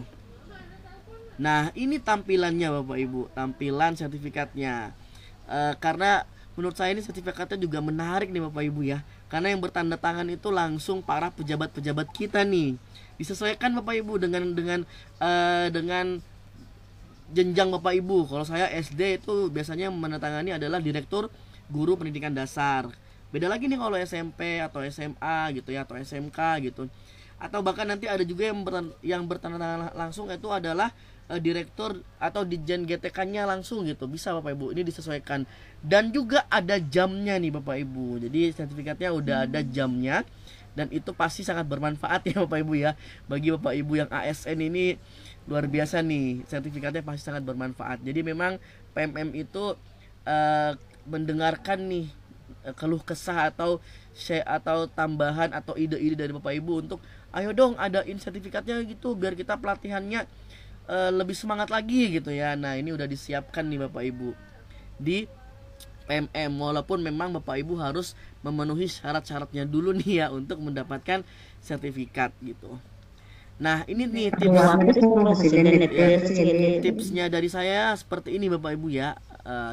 Nah, ini tampilannya Bapak Ibu, tampilan sertifikatnya. Karena menurut saya ini sertifikatnya juga menarik nih Bapak Ibu ya, karena yang bertanda tangan itu langsung para pejabat-pejabat kita nih. Disesuaikan Bapak Ibu dengan jenjang Bapak Ibu. Kalau saya SD itu biasanya menandatangani adalah Direktur Guru Pendidikan Dasar. Beda lagi nih kalau SMP atau SMA gitu ya, atau SMK gitu. Atau bahkan nanti ada juga yang bertanda tangan langsung, itu adalah Direktur atau Ditjen GTK-nya langsung gitu. Bisa Bapak Ibu, ini disesuaikan. Dan juga ada jamnya nih Bapak Ibu. Jadi sertifikatnya udah ada jamnya. Dan itu pasti sangat bermanfaat ya Bapak Ibu ya. Bagi Bapak Ibu yang ASN ini luar biasa nih, sertifikatnya pasti sangat bermanfaat. Jadi memang PMM itu mendengarkan nih keluh kesah atau tambahan atau ide-ide dari Bapak Ibu untuk ayo dong adain sertifikatnya gitu, biar kita pelatihannya lebih semangat lagi gitu ya. Nah, ini udah disiapkan nih Bapak Ibu di PMM, walaupun memang Bapak Ibu harus memenuhi syarat-syaratnya dulu nih ya untuk mendapatkan sertifikat gitu. Nah, ini nih tipsnya dari saya seperti ini Bapak Ibu ya.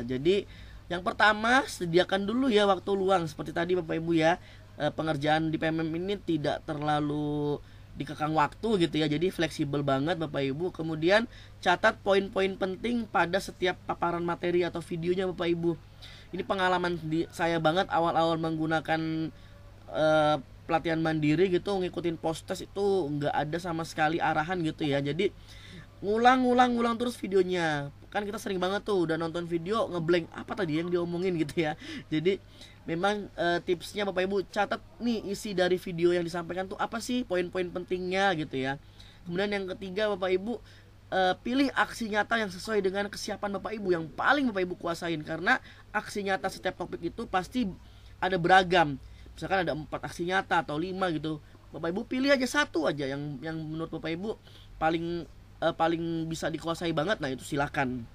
Jadi Yang pertama, sediakan dulu ya waktu luang seperti tadi Bapak Ibu ya. Pengerjaan di PMM ini tidak terlalu dikekang waktu gitu ya. Jadi fleksibel banget Bapak Ibu. Kemudian catat poin-poin penting pada setiap paparan materi atau videonya Bapak Ibu. Ini pengalaman saya banget awal-awal menggunakan pelatihan mandiri gitu, ngikutin post test itu nggak ada sama sekali arahan gitu ya. Jadi ngulang terus videonya. Kan kita sering banget tuh udah nonton video ngeblank apa tadi yang diomongin gitu ya. Jadi memang tipsnya Bapak Ibu catat nih isi dari video yang disampaikan tuh apa sih, poin-poin pentingnya gitu ya. Kemudian yang ketiga Bapak Ibu pilih aksi nyata yang sesuai dengan kesiapan Bapak Ibu, yang paling Bapak Ibu kuasain, karena aksi nyata setiap topik itu pasti ada beragam. Misalkan ada 4 aksi nyata atau 5 gitu. Bapak Ibu pilih aja satu aja yang menurut Bapak Ibu paling bisa dikuasai banget, nah itu silakan.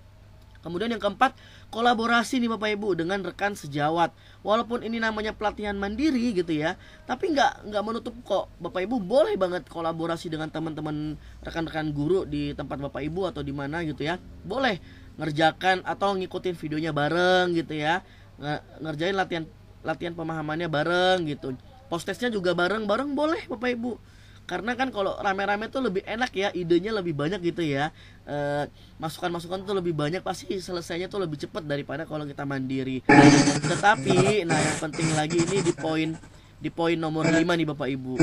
Kemudian yang keempat, kolaborasi nih Bapak Ibu dengan rekan sejawat. Walaupun ini namanya pelatihan mandiri gitu ya, tapi nggak menutup kok Bapak Ibu boleh banget kolaborasi dengan teman-teman rekan-rekan guru di tempat Bapak Ibu atau di mana gitu ya. Boleh ngerjakan atau ngikutin videonya bareng gitu ya. Ngerjain latihan pemahamannya bareng gitu. Post testnya juga bareng-bareng boleh Bapak Ibu. Karena kan kalau rame-rame tuh lebih enak ya, idenya lebih banyak gitu ya, masukan-masukan tuh lebih banyak, pasti selesainya tuh lebih cepat daripada kalau kita mandiri. Tetapi nah yang penting lagi ini di poin nomor 5 nih Bapak Ibu.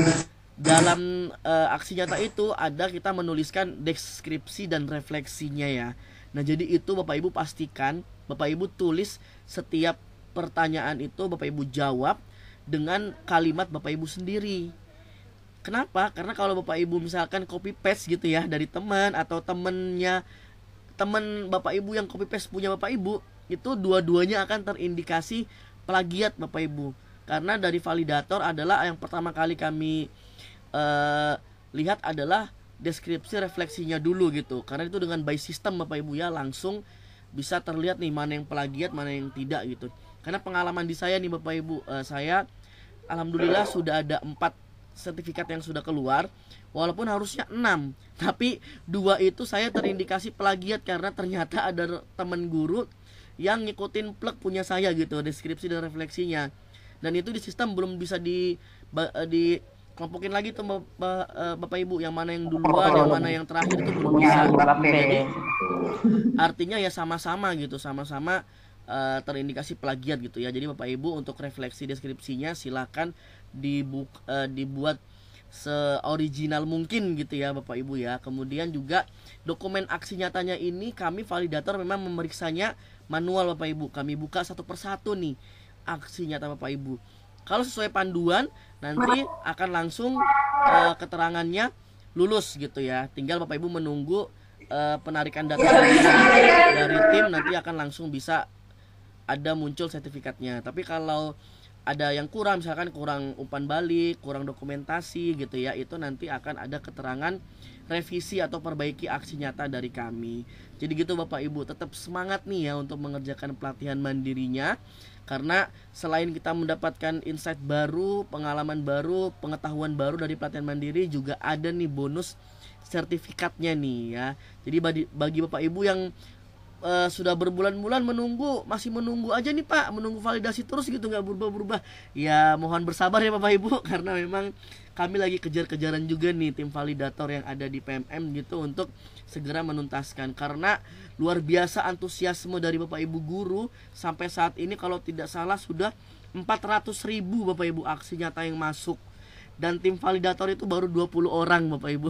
Dalam aksi nyata itu ada kita menuliskan deskripsi dan refleksinya ya. Nah jadi itu Bapak Ibu pastikan Bapak Ibu tulis setiap pertanyaan itu Bapak Ibu jawab dengan kalimat Bapak Ibu sendiri. Kenapa? Karena kalau Bapak Ibu misalkan copy paste gitu ya dari teman atau teman Bapak Ibu yang copy paste punya Bapak Ibu, itu dua-duanya akan terindikasi plagiat Bapak Ibu. Karena dari validator adalah yang pertama kali kami lihat adalah deskripsi refleksinya dulu gitu. Karena itu dengan by system Bapak Ibu ya, langsung bisa terlihat nih mana yang plagiat, mana yang tidak gitu. Karena pengalaman di saya nih Bapak Ibu, saya alhamdulillah sudah ada 4 sertifikat yang sudah keluar, walaupun harusnya 6, tapi 2 itu saya terindikasi plagiat karena ternyata ada teman guru yang ngikutin plug punya saya gitu, deskripsi dan refleksinya. Dan itu di sistem belum bisa dikelompokin lagi tuh Bapak Ibu, yang mana yang duluan, yang mana yang terakhir itu belum bisa. Jadi artinya ya sama-sama gitu, sama-sama terindikasi plagiat gitu ya. Jadi Bapak Ibu untuk refleksi deskripsinya silakan dibuat seoriginal mungkin gitu ya Bapak Ibu ya. Kemudian juga dokumen aksi nyatanya ini kami validator memang memeriksanya manual Bapak Ibu. Kami buka satu persatu nih aksi nyata Bapak Ibu. Kalau sesuai panduan nanti akan langsung keterangannya lulus gitu ya. Tinggal Bapak Ibu menunggu penarikan data dari tim, nanti akan langsung bisa ada muncul sertifikatnya. Tapi kalau ada yang kurang, misalkan kurang umpan balik, kurang dokumentasi gitu ya, itu nanti akan ada keterangan revisi atau perbaiki aksi nyata dari kami. Jadi gitu Bapak Ibu, tetap semangat nih ya untuk mengerjakan pelatihan mandirinya. Karena selain kita mendapatkan insight baru, pengalaman baru, pengetahuan baru dari pelatihan mandiri, juga ada nih bonus sertifikatnya nih ya. Jadi bagi Bapak Ibu yang sudah berbulan-bulan masih menunggu aja nih Pak, menunggu validasi terus gitu, nggak berubah-berubah, ya mohon bersabar ya Bapak Ibu, karena memang kami lagi kejar-kejaran juga nih tim validator yang ada di PMM gitu untuk segera menuntaskan. Karena luar biasa antusiasme dari Bapak Ibu guru, sampai saat ini kalau tidak salah sudah 400.000 Bapak Ibu aksi nyata yang masuk, dan tim validator itu baru 20 orang Bapak Ibu.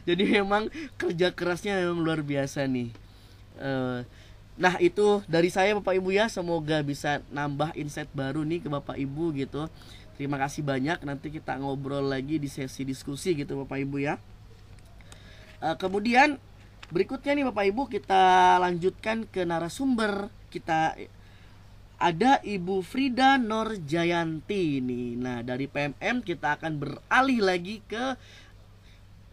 Jadi memang kerja kerasnya memang luar biasa nih. Nah itu dari saya Bapak Ibu ya, semoga bisa nambah insight baru nih ke Bapak Ibu gitu. Terima kasih banyak, nanti kita ngobrol lagi di sesi diskusi gitu Bapak Ibu ya. Kemudian berikutnya nih Bapak Ibu, kita lanjutkan ke narasumber kita. Ada Ibu Frida Norjayanti nih. Nah dari PMM kita akan beralih lagi ke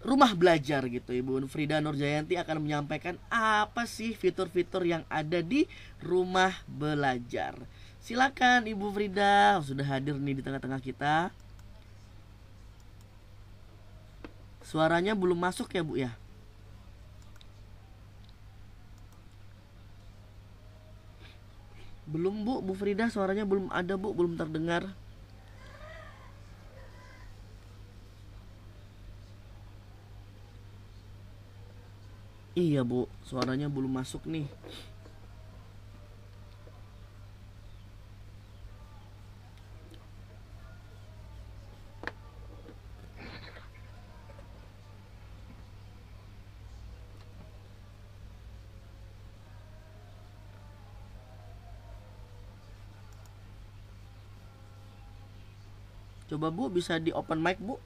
rumah belajar gitu. Ibu Frida Norjayanti akan menyampaikan apa sih fitur-fitur yang ada di rumah belajar. Silakan Ibu Frida, sudah hadir nih di tengah-tengah kita. Suaranya belum masuk ya Bu ya? Belum Bu, Bu Frida suaranya belum ada Bu, belum terdengar. Iya Bu, suaranya belum masuk nih. Coba Bu, bisa di open mic Bu.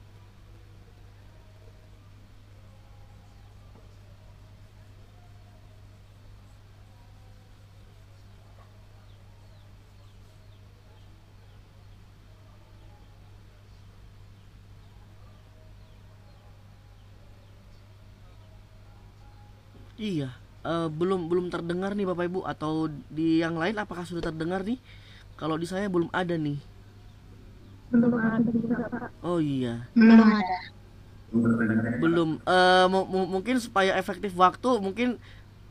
Iya, belum terdengar nih Bapak Ibu. Atau di yang lain apakah sudah terdengar nih? Kalau di saya belum ada nih. Belum ada juga, Pak. Oh iya, Belum ada. belum. Mungkin supaya efektif waktu, mungkin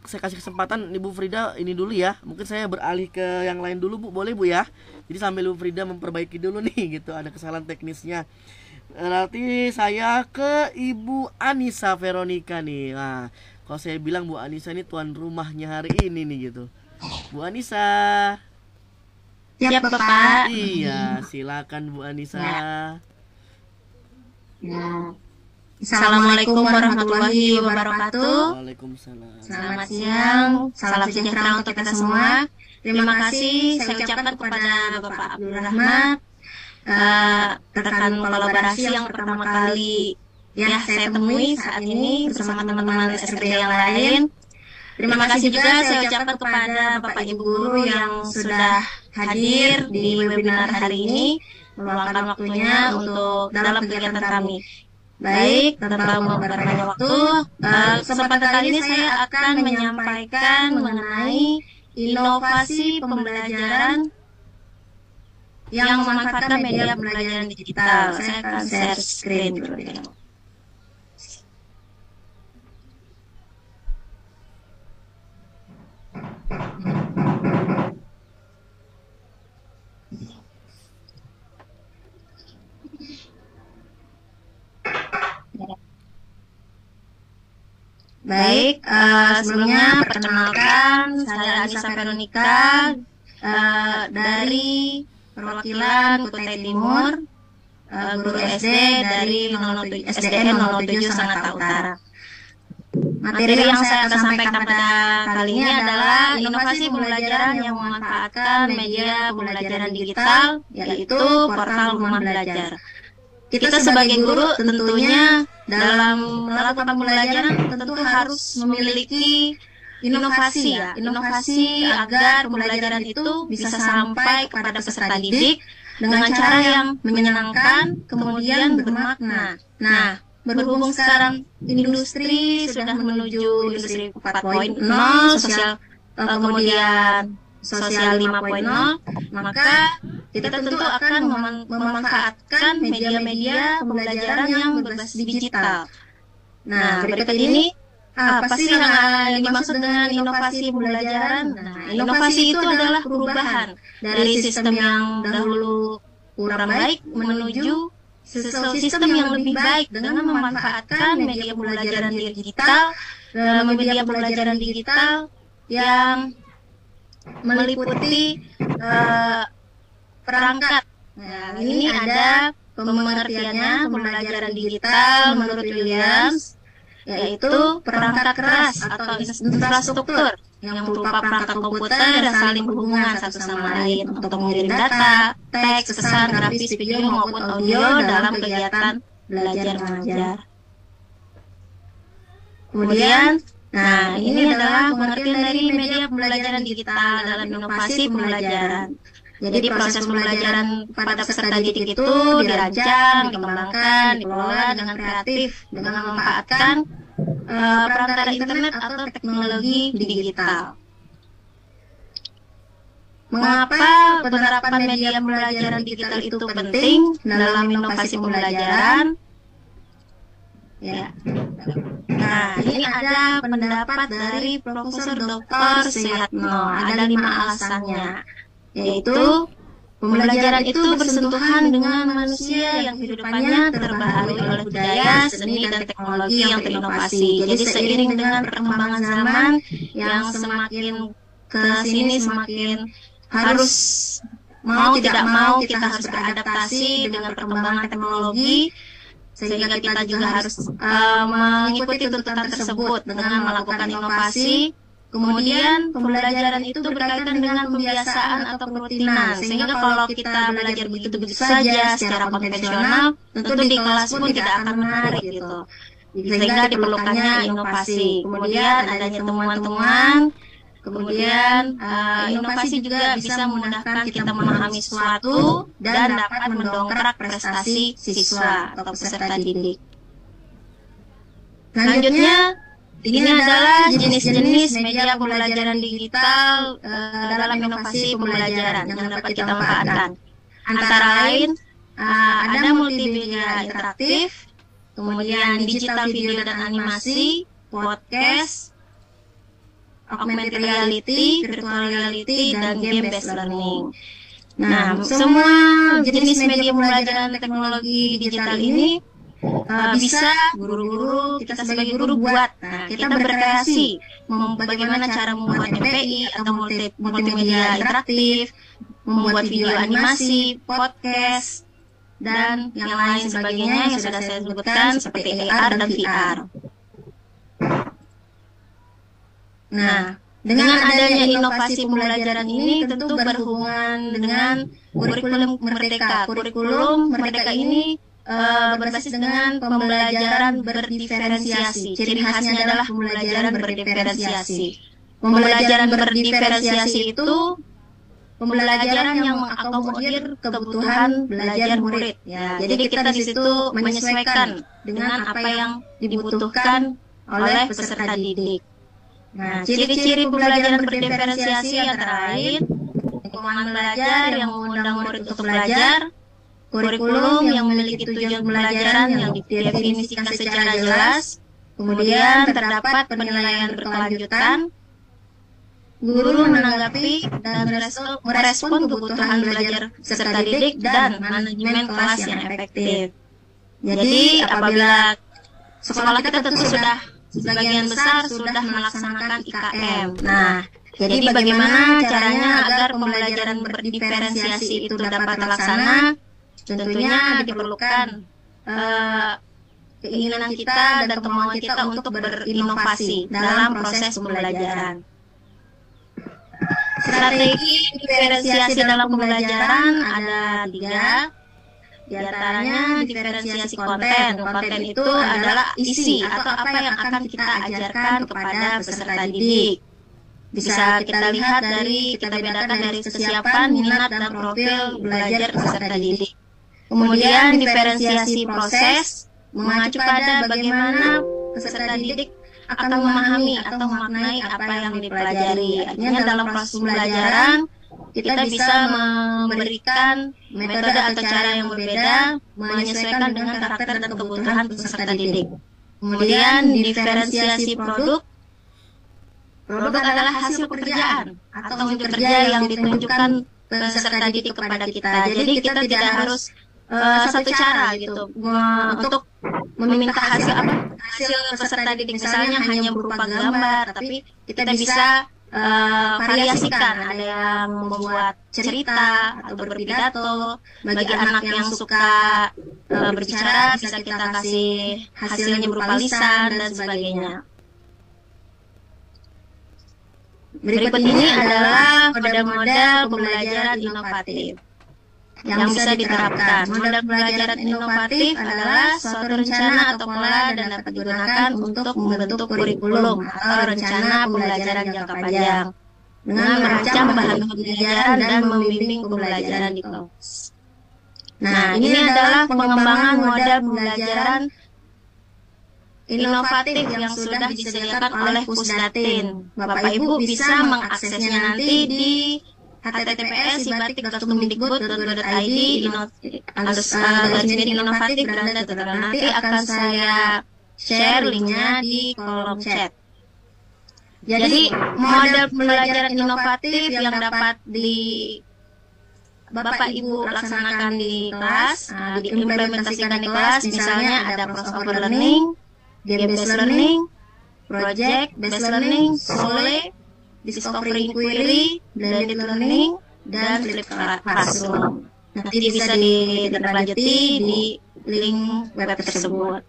saya kasih kesempatan Ibu Frida ini dulu ya. Mungkin saya beralih ke yang lain dulu Bu, boleh Bu ya? Jadi sambil Ibu Frida memperbaiki dulu nih gitu, ada kesalahan teknisnya. Nanti saya ke Ibu Anissa Veronica nih. Nah, kalau saya bilang Bu Anissa ini tuan rumahnya hari ini nih gitu. Bu Anissa. Siap, Bapak. Iya, silakan Bu Anissa. Ya. Assalamualaikum warahmatullahi wabarakatuh. Waalaikumsalam. Selamat siang, salam sejahtera untuk kita semua. Terima kasih saya ucapkan kepada Bapak Abdul Rahmat, rekan kolaborasi yang pertama kali ya saya temui saat ini bersama teman-teman SRD yang lain. Terima kasih juga saya ucapkan kepada Bapak Ibu Guru yang sudah hadir di webinar hari ini, meluangkan waktunya untuk dalam kegiatan kami. Baik, tanpa memperbanyak waktu, kesempatan kali ini saya akan menyampaikan mengenai inovasi pembelajaran yang memanfaatkan media pembelajaran digital. Saya akan share screen dulu ya. Baik, sebelumnya perkenalkan saya Anissa Veronica dari perwakilan Kutai Timur, guru SD dari SDN 007 Sangatta Utara. Materi yang saya akan sampaikan pada kali ini adalah inovasi pembelajaran yang memanfaatkan media pembelajaran digital, yaitu portal Rumah Belajar. Kita sebagai guru tentunya dalam melakukan pembelajaran tentu harus memiliki inovasi ya, inovasi agar pembelajaran itu bisa sampai kepada peserta didik dengan cara yang menyenangkan kemudian bermakna. Nah, berhubung sekarang industri sudah menuju industri 4.0, kemudian sosial 5.0, maka kita tentu akan memanfaatkan media-media pembelajaran yang berbasis digital. Nah, berikut ini apa sih yang dimaksud dengan inovasi pembelajaran? Nah, inovasi itu adalah perubahan dari sistem yang dahulu kurang baik menuju sistem yang lebih baik dengan memanfaatkan media pembelajaran digital, media pembelajaran digital yang meliputi perangkat. Nah, ini ada pengertiannya pembelajaran digital menurut Williams, yaitu perangkat keras atau infrastruktur yang berupa perangkat komputer dan saling berhubungan satu sama lain untuk mengirim data, teks, pesan, grafis, video maupun audio dalam kegiatan belajar mengajar. Kemudian, nah ini adalah pengertian dari media pembelajaran digital dalam inovasi pembelajaran. Jadi proses pembelajaran pada peserta didik itu dirancang, dikembangkan, dikelola dengan kreatif dengan memanfaatkan perantara internet atau teknologi digital. Mengapa penerapan media pembelajaran digital itu penting dalam inovasi pembelajaran? Ya. Nah, Nah, ini ada pendapat dari Profesor Dr. Suyatno. Ada 5 alasannya, yaitu pembelajaran itu bersentuhan dengan manusia yang kehidupannya terbaharui oleh budaya, seni, dan teknologi yang terinovasi. Jadi seiring dengan perkembangan zaman yang semakin ke sini semakin harus mau tidak mau kita harus beradaptasi dengan perkembangan teknologi, sehingga kita juga harus mengikuti tuntutan tersebut dengan melakukan inovasi. Kemudian pembelajaran itu berkaitan dengan kebiasaan atau kerutinan, sehingga kalau kita belajar begitu-begitu saja secara konvensional, tentu di kelas pun tidak akan menarik gitu. Sehingga diperlukannya inovasi. Kemudian adanya temuan-temuan, kemudian inovasi juga bisa memudahkan kita memahami sesuatu dan dapat mendongkrak prestasi siswa atau peserta didik. Selanjutnya, ini adalah jenis-jenis media pembelajaran digital dalam inovasi pembelajaran yang dapat kita manfaatkan. Antara lain, ada multimedia interaktif, kemudian digital video dan animasi, podcast, augmented reality, virtual reality, dan game-based learning. Nah, semua jenis media pembelajaran teknologi digital ini bisa guru-guru, kita sebagai guru buat. Nah, kita berkreasi bagaimana cara membuat MPI atau multimedia interaktif, membuat video animasi, podcast, dan yang lain sebagainya yang sudah saya sebutkan seperti AR dan VR. Nah, dengan adanya inovasi pembelajaran ini tentu berhubungan dengan kurikulum merdeka. Kurikulum merdeka ini berbasis dengan pembelajaran berdiferensiasi. Ciri khasnya adalah pembelajaran berdiferensiasi. Pembelajaran berdiferensiasi itu pembelajaran yang mengakomodir kebutuhan belajar murid. Ya, jadi kita di situ menyesuaikan dengan apa yang dibutuhkan oleh peserta didik. Nah, ciri-ciri pembelajaran berdiferensiasi antara lain lingkungan belajar yang mengundang murid untuk belajar, kurikulum yang memiliki tujuan pembelajaran yang didefinisikan secara jelas, kemudian terdapat penilaian berkelanjutan, guru menanggapi dan merespon kebutuhan belajar peserta didik, dan manajemen kelas yang efektif. Jadi apabila sekolah kita tentu sudah sebagian besar sudah melaksanakan IKM. Nah, jadi bagaimana caranya agar pembelajaran berdiferensiasi itu dapat terlaksana? Tentunya diperlukan keinginan kita dan kemauan kita untuk berinovasi dalam proses pembelajaran. Strategi diferensiasi dalam pembelajaran ada 3. Di antaranya diferensiasi konten. Konten itu adalah isi atau apa yang akan kita ajarkan kepada peserta didik. Bisa kita lihat kita bedakan dari kesiapan, minat, dan profil belajar peserta didik. Kemudian diferensiasi proses mengacu pada bagaimana peserta didik akan memahami atau memaknai apa yang dipelajari. Artinya dalam proses pembelajaran kita bisa memberikan metode atau cara yang berbeda menyesuaikan dengan karakter dan kebutuhan peserta didik. Kemudian diferensiasi produk. Produk adalah hasil pekerjaan atau unit kerja yang ditunjukkan peserta didik kepada kita. Jadi kita tidak harus satu cara gitu untuk meminta hasil peserta didik, misalnya hanya berupa gambar, tapi kita bisa variasikan. Ada yang membuat cerita atau berpidato. Bagi anak yang suka berbicara, bisa kita kasih hasilnya berupa lisan dan sebagainya. Berikut ini adalah model-model pembelajaran inovatif yang bisa diterapkan. Model pembelajaran inovatif adalah suatu rencana atau pola dan dapat digunakan untuk membentuk kurikulum atau rencana pembelajaran jangka panjang dengan merancang bahan pembelajaran dan membimbing pembelajaran di kelas. Nah, ini adalah pengembangan model pembelajaran inovatif yang sudah disediakan oleh Pusdatin. Bapak Ibu bisa mengaksesnya nanti di https://sibatik.kemdikbud.go.id inovatif. Nanti akan saya share linknya di kolom chat. Jadi model pembelajaran inovatif yang dapat Bapak Ibu laksanakan di kelas, diimplementasikan di kelas, misalnya ada crossover learning, game based learning, project based learning, SOLE, discovery inquiry, blended learning, dan flipped classroom. Nanti bisa ditindaklanjuti di link web tersebut.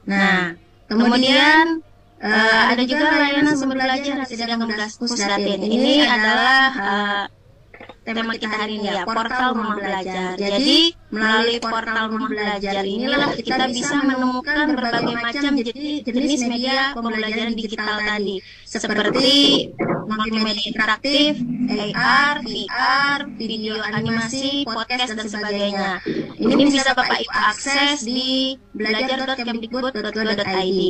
Nah, kemudian ada juga layanan sumber belajar sedang Pusdatin. Ini adalah tema kita hari ini ya, portal rumah belajar. Jadi melalui portal rumah belajar inilah kita bisa menemukan berbagai macam jenis media pembelajaran digital tadi, seperti multimedia interaktif, AR, VR, video animasi, podcast, dan sebagainya. Ini bisa Bapak Ibu akses di belajar.kemdikbud.go.id.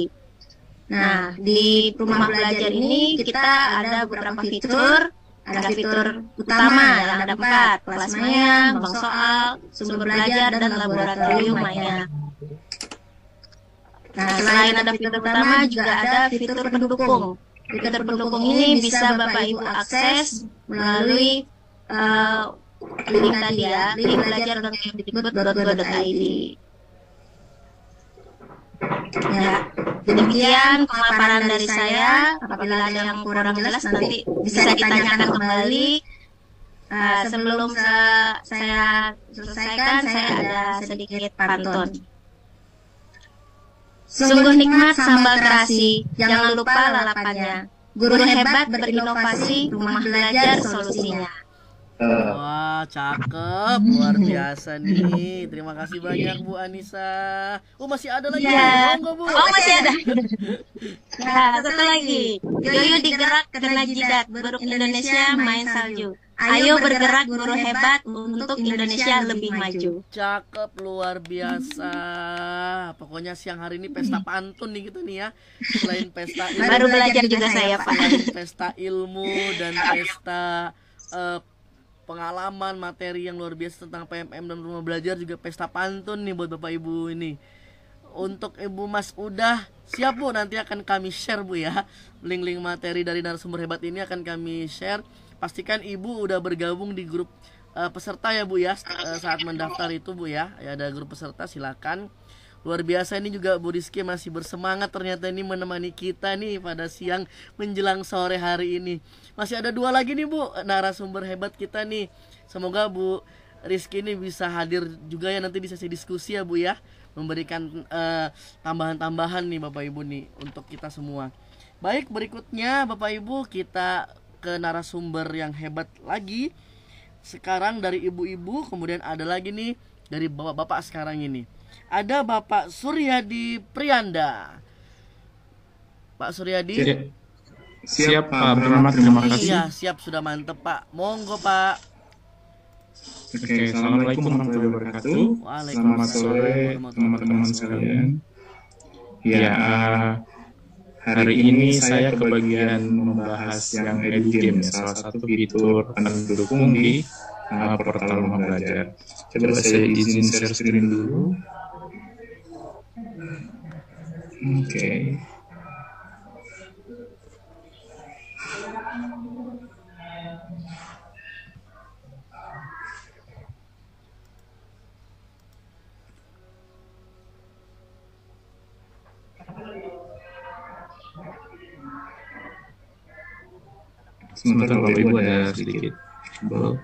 Nah, di rumah belajar ini kita ada beberapa fitur. Ada fitur utama yang ada 4, kelas maya, bank soal, sumber belajar, dan laboratorium maya. Nah, selain ada fitur utama, juga ada fitur pendukung. Fitur pendukung ini bisa Bapak Ibu akses melalui link tadi ya, link belajar.kemdikbud.go.id. Ya, demikian pemaparan dari saya. Apabila ada yang kurang jelas nanti bisa ditanyakan kembali. Sebelum saya selesaikan, saya ada sedikit pantun. Sungguh nikmat sambal terasi, jangan lupa lalapannya. Guru hebat berinovasi, rumah belajar solusinya. Wah, cakep, luar biasa nih. Terima kasih banyak Bu Anissa. Oh, masih ada lagi ya? Monggo, Bu. Oh, masih ada. Ya, satu lagi. Yoyo digerak kena jidat, buruk Indonesia main salju. Ayo bergerak guru hebat untuk Indonesia lebih maju. Cakep, luar biasa. Pokoknya siang hari ini pesta pantun nih gitu nih ya. Selain pesta ilmu, baru belajar juga saya, Pak. Selain pesta ilmu dan pesta pengalaman materi yang luar biasa tentang PMM dan rumah belajar, juga pesta pantun nih buat Bapak Ibu ini. Untuk Ibu Mas udah siap Bu, nanti akan kami share Bu ya. Link-link materi dari narasumber hebat ini akan kami share. Pastikan Ibu udah bergabung di grup peserta ya Bu ya, saat mendaftar itu Bu ya. Ya, ada grup peserta, silakan. Luar biasa, ini juga Bu Rizky masih bersemangat ternyata ini menemani kita nih pada siang menjelang sore hari ini. Masih ada 2 lagi nih Bu narasumber hebat kita nih. Semoga Bu Rizky ini bisa hadir juga ya nanti di sesi diskusi ya Bu ya. Memberikan tambahan-tambahan nih Bapak Ibu nih untuk kita semua. Baik, berikutnya Bapak Ibu kita ke narasumber yang hebat lagi. Sekarang dari ibu-ibu, kemudian ada lagi nih dari bapak-bapak sekarang ini. Ada Bapak Suryadi Priyanda. Pak Suryadi. Siap Pak Bernama, terima kasih. Iya, siap, sudah mantep Pak. Monggo Pak. Oke, Assalamualaikum warahmatullahi wabarakatuh. Selamat sore teman-teman sekalian. Ya, hari ini saya kebagian membahas yang EduGame, salah satu fitur pendukung di portal rumah belajar. Coba saya izin share screen dulu. Oke. Sementara Bapak Ibu ada sedikit belum.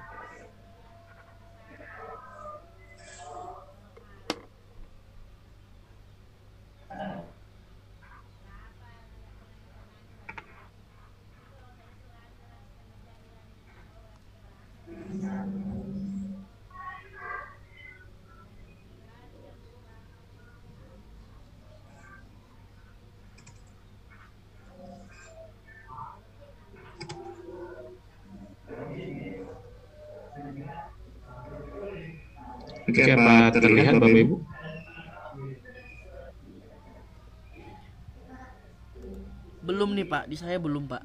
Oke, apa terlihat Bapak Ibu? Belum nih Pak, di saya belum Pak.